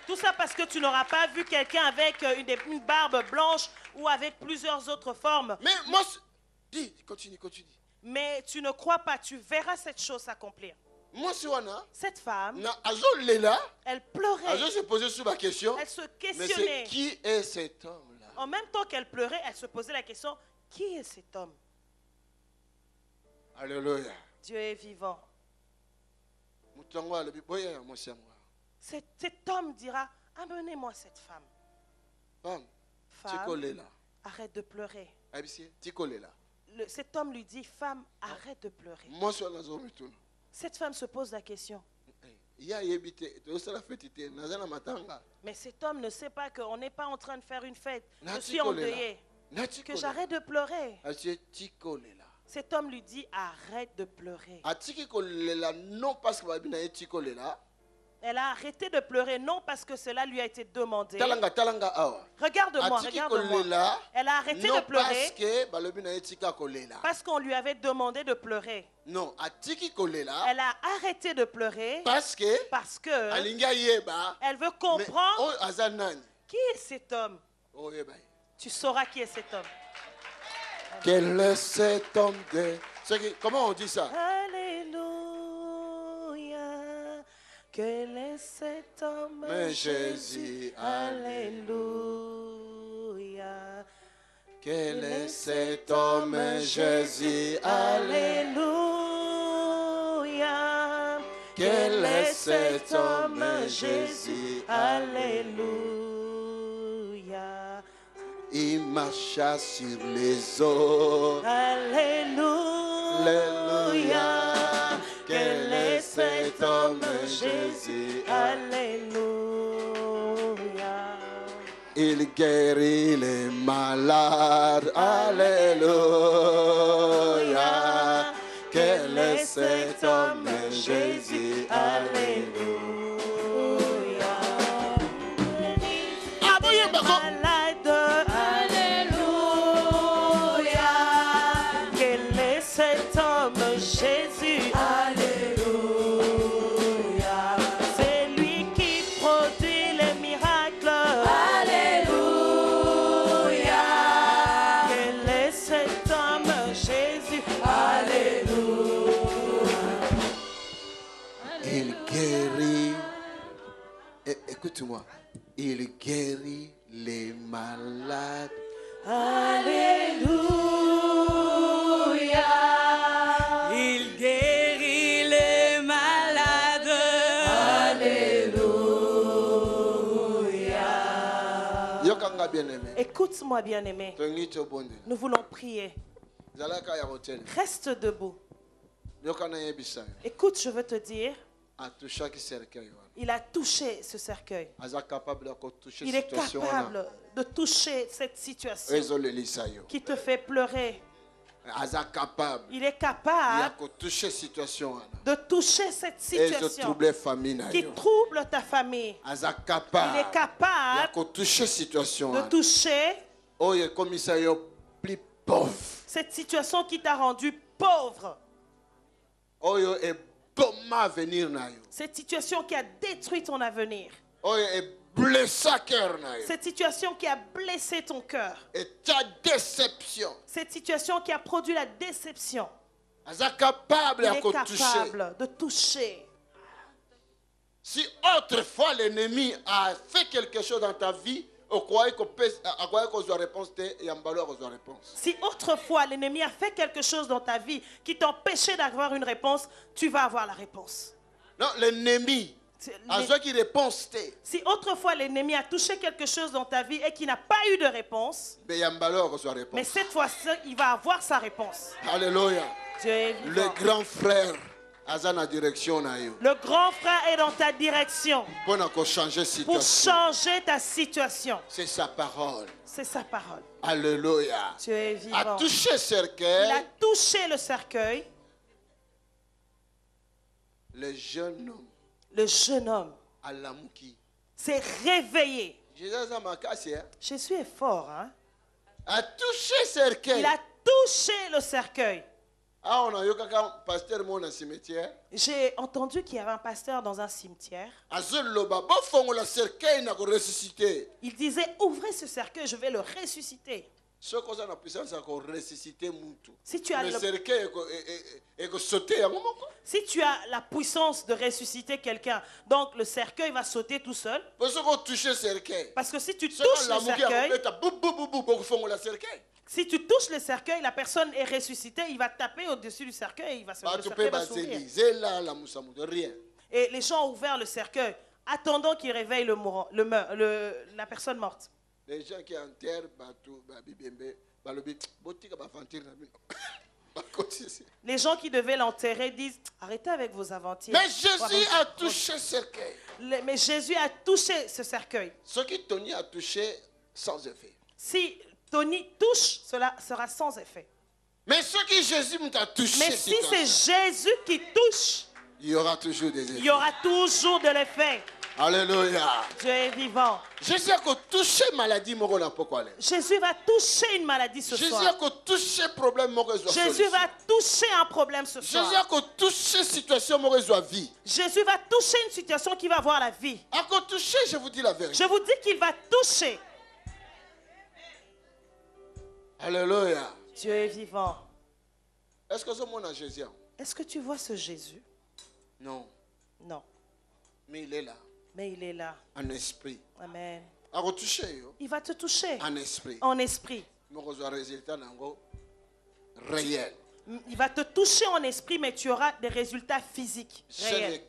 Tout ça parce que tu n'auras pas vu quelqu'un avec une barbe blanche ou avec plusieurs autres formes. Mais moi, dis, continue. Mais tu ne crois pas, tu verras cette chose s'accomplir. Cette femme, elle pleurait. Elle se posait sur la question. Elle se questionnait. Mais qui est cet homme-là? En même temps qu'elle pleurait, elle se posait la question, qui est cet homme? Alléluia. Dieu est vivant. Cet homme dira, amenez-moi cette femme. Femme, arrête de pleurer. Cet homme lui dit, femme, arrête de pleurer. Cette femme se pose la question. Mais cet homme ne sait pas qu'on n'est pas en train de faire une fête. Je suis endeuillé. Que j'arrête de pleurer. Cet homme lui dit, arrête de pleurer. atiki kolela non parce que babi na ye ti kolela. Elle a arrêté de pleurer, non parce que cela lui a été demandé. Talanga awa. Regarde-moi, Atiki regarde-moi. kolela Elle a arrêté non de pleurer parce que balobi na ye tika kolela. parce qu'on lui avait demandé de pleurer. Non, atiki kolela Elle a arrêté de pleurer parce que alinga yeba. elle veut Mais comprendre oh azanani. qui est cet homme. Oh yeba. Tu sauras qui est cet homme. Quel est cet homme de... Comment on dit ça? Alléluia. Quel est cet homme? Mais Jésus, Alléluia. Quel est cet homme Jésus? Alléluia. Quel est cet homme Jésus? Alléluia. Il marcha sur les eaux. Alléluia. Quel est cet homme Jésus? Alléluia. Il guérit les malades. Alléluia. Quel est cet homme Jésus? Alléluia. Malade. Alléluia. Quel est cet homme Jésus? Alléluia. C'est lui qui produit les miracles. Alléluia. Quel est cet homme Jésus? Alléluia. Il guérit. Écoute-moi. Il guérit les malades. Alléluia. Il guérit les malades. Alléluia. Yokanga bien-aimé. Écoute-moi, bien-aimé. Tongi tobonde. Nous voulons prier. Zalaka ya hotel. Reste debout. Yokana yebisa. Écoute, je veux te dire, Atusha ki cercueil. il a touché ce cercueil. Aza capable de toucher Il est situation. capable de toucher cette situation Ezolelisa yo. qui te fait pleurer. Aza capable. Il est Ya capable ko toucher situation. de toucher cette Ezo situation trouble famille na qui yo. trouble ta famille. Aza Il capable. est Ya capable ko toucher situation. de toucher Oye komisa yo plus pauvre. cette situation qui t'a rendu pauvre. Oyo e boma venir na yo. Cette situation qui a détruit ton avenir. Oyo e blessa cœur na yo. Cette situation qui a blessé ton cœur. Et ta déception. Cette situation qui a produit la déception. Aza capable Il ya est ko toucher. capable de toucher. Si autrefois l'ennemi a fait quelque chose dans ta vie, on croyait qu'on doit réponse, et en valeur on doit réponse. Si autrefois l'ennemi a fait quelque chose dans ta vie qui t'empêchait d'avoir une réponse, tu vas avoir la réponse. Non, l'ennemi a besoin qu'il réponse. Si autrefois l'ennemi a touché quelque chose dans ta vie et qui n'a pas eu de réponse, Mais en valeur on doit mais réponse. cette fois-ci, il va avoir sa réponse. Alléluia. Dieu est Le vivant. grand frère a la direction na yo. Le grand frère est dans ta direction Pour changer pour situation. changer ta situation. C'est sa parole. C'est sa parole. Alléluia. Dieu est A vivant. touché Il a cercueil. touché le cercueil. Le jeune homme Le jeune homme à l'amouki. s'est réveillé. Jésus a makasi, hein. Jésus est fort, hein? A touché cercueil. Il a touché le cercueil. Ah, on a eu un pasteur dans le cimetière. J'ai entendu qu'il y avait un pasteur dans un cimetière. Azoloba, bon fond la cercueil n'a pas ressuscité. Il disait, ouvrez ce cercueil, je vais le ressusciter. Ce qu'on a la puissance, c'est qu'on ressuscité Moutou. Si tu as Le le- cercueil est sauté à un moment. Si tu as la puissance de ressusciter quelqu'un, donc le cercueil va sauter tout seul. Parce qu'on touche le cercueil. Parce que si tu Ce touches qu'on le cercueil, la cercueil. si tu touches le cercueil, la personne est ressuscitée, il va taper au-dessus du cercueil et il va se Bah, le tu cercueil peux va s'ouvrir. baser là, la moussamou de rien. Et les gens ont ouvert le cercueil, attendant qu'il réveille le mourant, la personne morte. Les gens qui enterrent, Batou, Babibembe, Balobi, Botika, Bafantir, Les gens qui devaient l'enterrer disent, arrêtez avec vos aventures. mais Jésus a touché le cercueil. Mais Jésus a touché ce cercueil. Ce qui Tony a touché sans effet. Si Tony touche, cela sera sans effet. Mais ce qui Jésus t'a touché, Mais si c'est Jésus qui touche, il y aura toujours des il effets. y aura toujours de l'effet. Alléluia. Dieu est vivant. Jésus a touché maladie, Jésus va toucher une maladie ce Jésus soir. a touché problème, Jésus va toucher un problème ce soir. Jésus a touché situation, vie. Jésus va toucher une situation qui va avoir la vie. A touché, je vous dis la vérité. Je vous dis qu'il va toucher. Alléluia. Dieu est vivant. Est-ce que ce monde a Jésus? Est-ce que tu vois ce Jésus? Non. Non. Mais il est là. Mais il est là. En esprit. Amen. A touché. Il va te toucher. En esprit. En esprit. Résultat réel. Il va te toucher en esprit, mais tu auras des résultats physiques réels.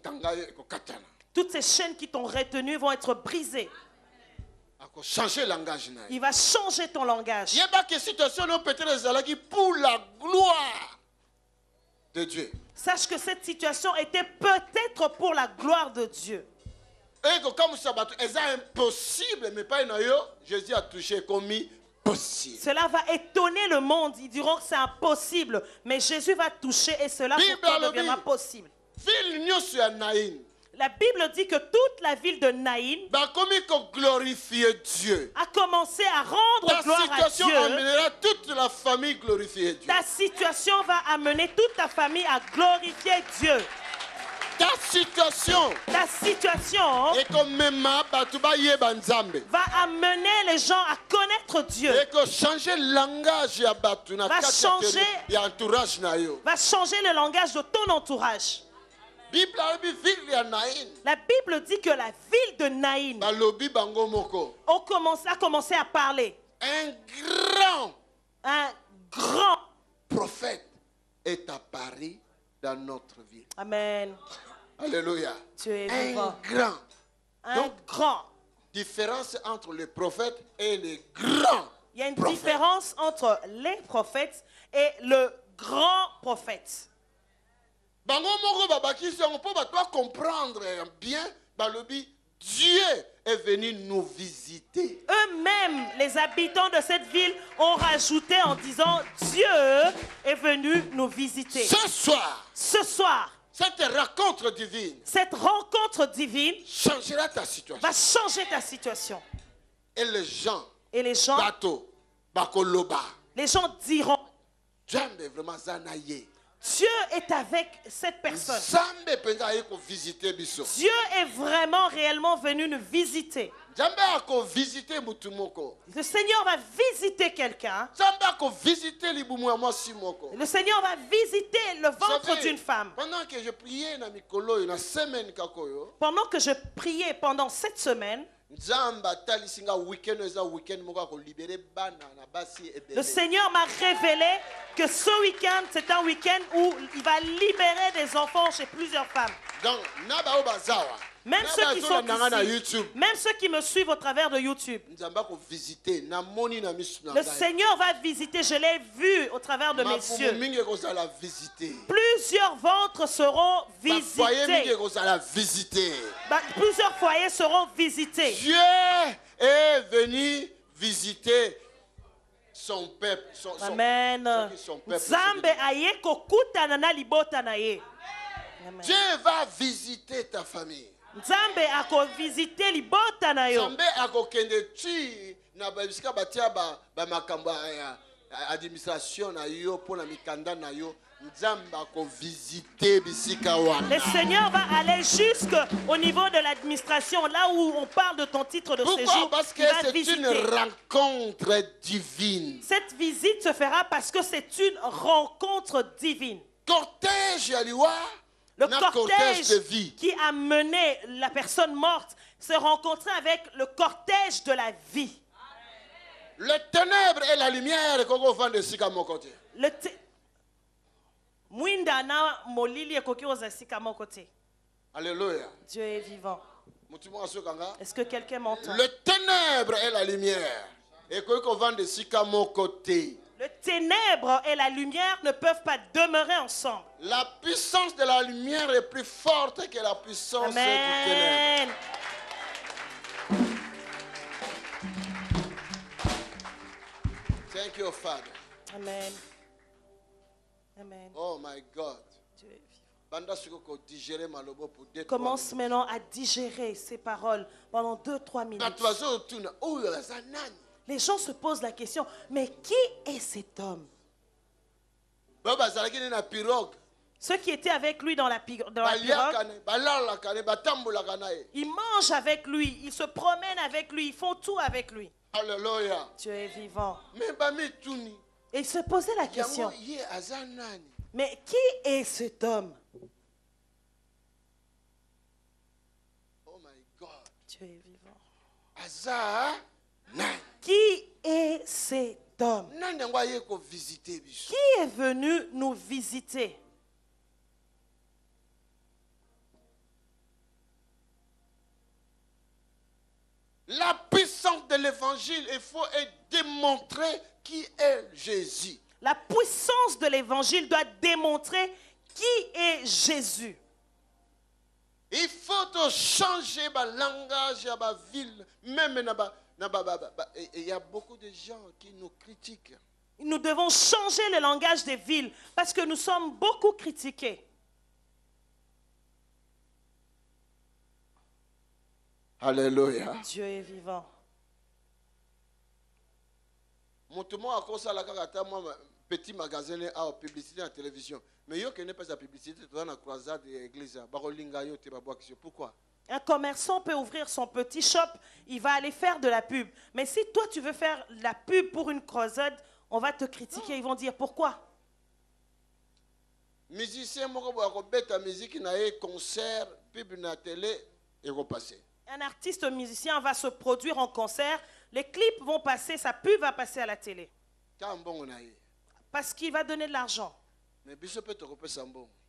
Toutes ces chaînes qui t'ont retenu vont être brisées. Il va changer ton langage. Il y a pas que situation peut-être pour la gloire de Dieu. Sache que cette situation était peut-être pour la gloire de Dieu. Et que comme ça, c'est impossible, mais pas une Jésus a touché comme possible. Cela va étonner le monde. Ils diront que c'est impossible, mais Jésus va toucher et cela pour toi deviendra possible. La Bible dit que toute la ville de Naïm a commencé à rendre gloire à Dieu. Amènera toute la famille glorifier Dieu. Ta situation va amener toute ta famille à glorifier Dieu. Ta situation va amener les gens à connaître Dieu. Va changer le langage de ton entourage. La Bible dit que la ville de Naïm a commencé à parler. Un grand prophète est apparu dans notre ville. Amen. Alléluia. Tu es vivant. Un grand. Différence entre les prophètes et les grands. Il y a une différence entre les prophètes et le grand prophète. On peut comprendre bien, Dieu est venu nous visiter. Eux-mêmes, les habitants de cette ville, ont rajouté en disant Dieu est venu nous visiter. Ce soir, cette rencontre divine changera ta situation. Va changer ta situation. Et les gens diront Dieu Dieu est avec cette personne. Dieu est vraiment réellement venu nous visiter. Le Seigneur va visiter quelqu'un. Le Seigneur va visiter le ventre d'une femme. Pendant que je priais pendant cette semaine, le Seigneur m'a révélé que ce week-end, c'est un week-end où il va libérer des enfants chez plusieurs femmes. Donc, même ceux qui sont ici, même ceux qui me suivent au travers de YouTube, le Seigneur va visiter, je l'ai vu au travers de mes yeux. Plusieurs ventres seront visités. Plusieurs foyers seront visités. Dieu est venu visiter son peuple. Amen. Dieu va visiter ta famille. Nzambe ako visiter libota na yo. Nzambe ako kende tu na babisika batia ba makambo ya administration na yo pona mikanda na yo. Nzambe ako visiter bisika wana. Le Seigneur va aller jusqu'au niveau de l'administration, là où on parle de ton titre de séjour. Parce que c'est une rencontre divine. Cette visite se fera parce que c'est une rencontre divine. Cortège yaliwa. Le cortège qui a mené la personne morte se rencontrer avec le cortège de la vie. Le ténèbre et la lumière. Alléluia. Dieu est vivant. Est-ce que quelqu'un m'entend? Le ténèbre et la lumière. Le ténèbre et la lumière ne peuvent pas demeurer ensemble. La puissance de la lumière est plus forte que la puissance du ténèbre. Thank you, Father. Amen. Amen. Oh my God. Dieu est vivant. Banda siko digérer malobo pour 2-3 Commence maintenant à digérer ces paroles pendant 2-3 minutes. Les gens se posent la question, mais qui est cet homme? Ceux qui étaient avec lui dans la pirogue, ils mangent avec lui, ils se promènent avec lui, ils font tout avec lui. Alléluia. Dieu est vivant. Mais Et il se posait la question, mais qui est cet homme? oh my God. Dieu est vivant. Qui Qui est cet homme? Qui est venu nous visiter? La puissance de l'évangile, il faut démontrer qui est Jésus. La puissance de l'évangile doit démontrer qui est Jésus. Il faut changer le langage de la ville. Même il y a beaucoup de gens qui nous critiquent. Nous devons changer le langage des villes parce que nous sommes beaucoup critiqués. Alléluia. Dieu est vivant. Mon a commencé à la petit magasin à publicité à la télévision. Mais il n'y a pas de publicité dans la croisade de l'église. Pourquoi? Un commerçant peut ouvrir son petit shop, il va aller faire de la pub. Mais si toi tu veux faire de la pub pour une croisade, on va te critiquer. Ils vont dire pourquoi? Musicien, je musique, concert, pub na télé, et repasser. Un artiste musicien va se produire en concert, les clips vont passer, sa pub va passer à la télé. Parce qu'il va donner de l'argent.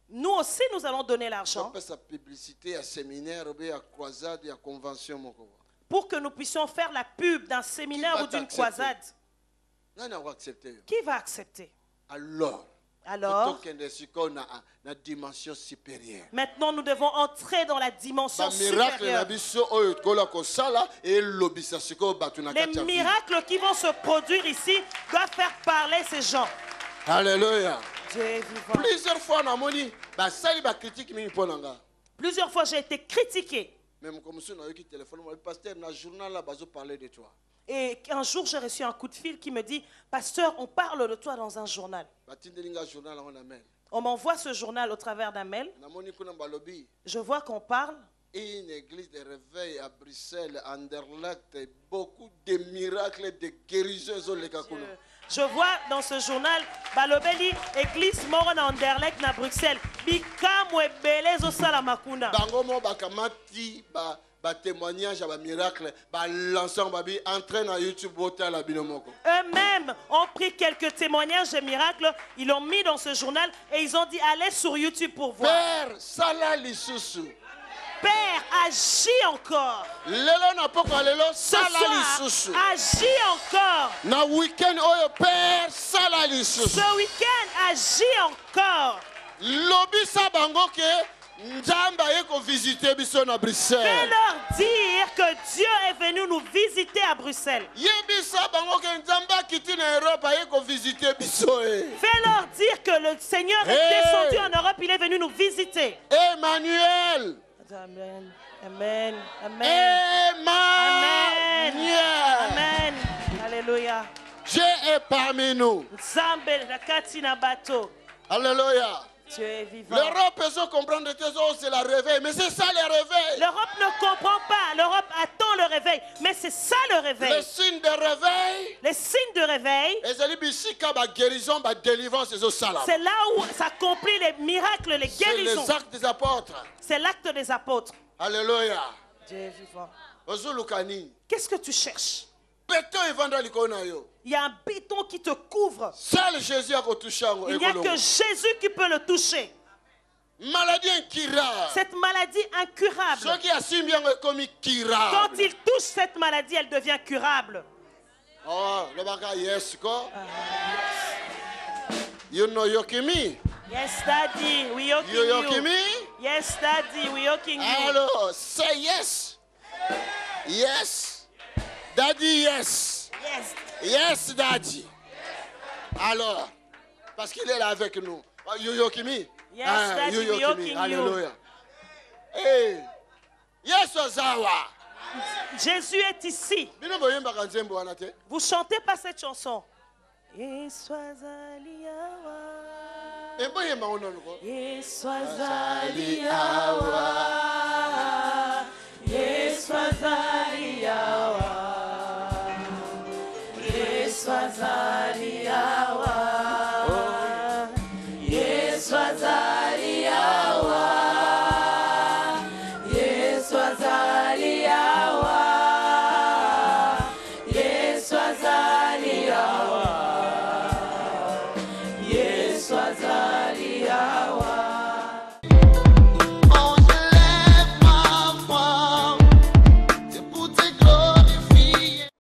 Nous aussi, nous allons donner l'argent pour que nous puissions faire la pub d'un séminaire ou d'une croisade. Qui va accepter? Alors, maintenant nous devons entrer dans la dimension supérieure. Les miracles qui vont se produire ici doivent faire parler ces gens. Alléluia. Dieu est vivant. Plusieurs fois j'ai été critiqué. Et un jour, j'ai reçu un coup de fil qui me dit, pasteur, on parle de toi dans un journal. On m'envoie ce journal au travers d'un mail. Je vois qu'on parle. Une église de réveil à Bruxelles, Anderlecht, beaucoup de miracles, de guérisons. Je vois dans ce journal, Balobeli, église Moron Anderlecht à Bruxelles. Bikamwe Belezo Salamakuna. Témoignage à miracle, l'ensemble entraîne à YouTube. Eux-mêmes ont pris quelques témoignages de miracles, ils l'ont mis dans ce journal et ils ont dit allez sur YouTube pour voir. Père, Sala Lisusu. Père, agis encore. Ce soir, agis encore. Père, Sala Lisusu. Ce week-end, agis encore. Lobi Sabangoke. Fais-leur dire que Dieu est venu nous visiter à Bruxelles. Fais-leur dire que le Seigneur est descendu en Europe, il est venu nous visiter. Emmanuel. Amen. Amen. Amen. Emmanuel. Amen. Alléluia. Dieu est parmi nous. Alléluia. Dieu est vivant. L'Europe peut comprendre que c'est la réveil, mais c'est ça le réveil. L'Europe ne comprend pas. L'Europe attend le réveil, mais c'est ça le réveil. Les signes de réveil. Les signes de réveil. C'est là où s'accomplissent les miracles, les guérisons. C'est les actes des apôtres. C'est l'acte des apôtres. Alléluia. Dieu est vivant. Qu'est-ce que tu cherches? Il y a un béton qui te couvre. Seul Jésus a touché. Il n'y a que Jésus qui peut le toucher. Maladie incurable. Cette maladie incurable. Quand il touche cette maladie, elle devient curable. Oh, yes, go. You know Yokimi? Yes, Daddy, we yoking you. You yoking me? Yes, Daddy, we yoking you. Hello, say yes. Yes. Daddy, yes. Yes. Yes, Daddy. Alors, parce qu'il est là avec nous. You yoking me? Yes, Daddy, you we yoking you. Hallelujah. Hey. Yes, Ozawa. Jésus est ici. Vous chantez pas cette chanson. Yesu azali awa.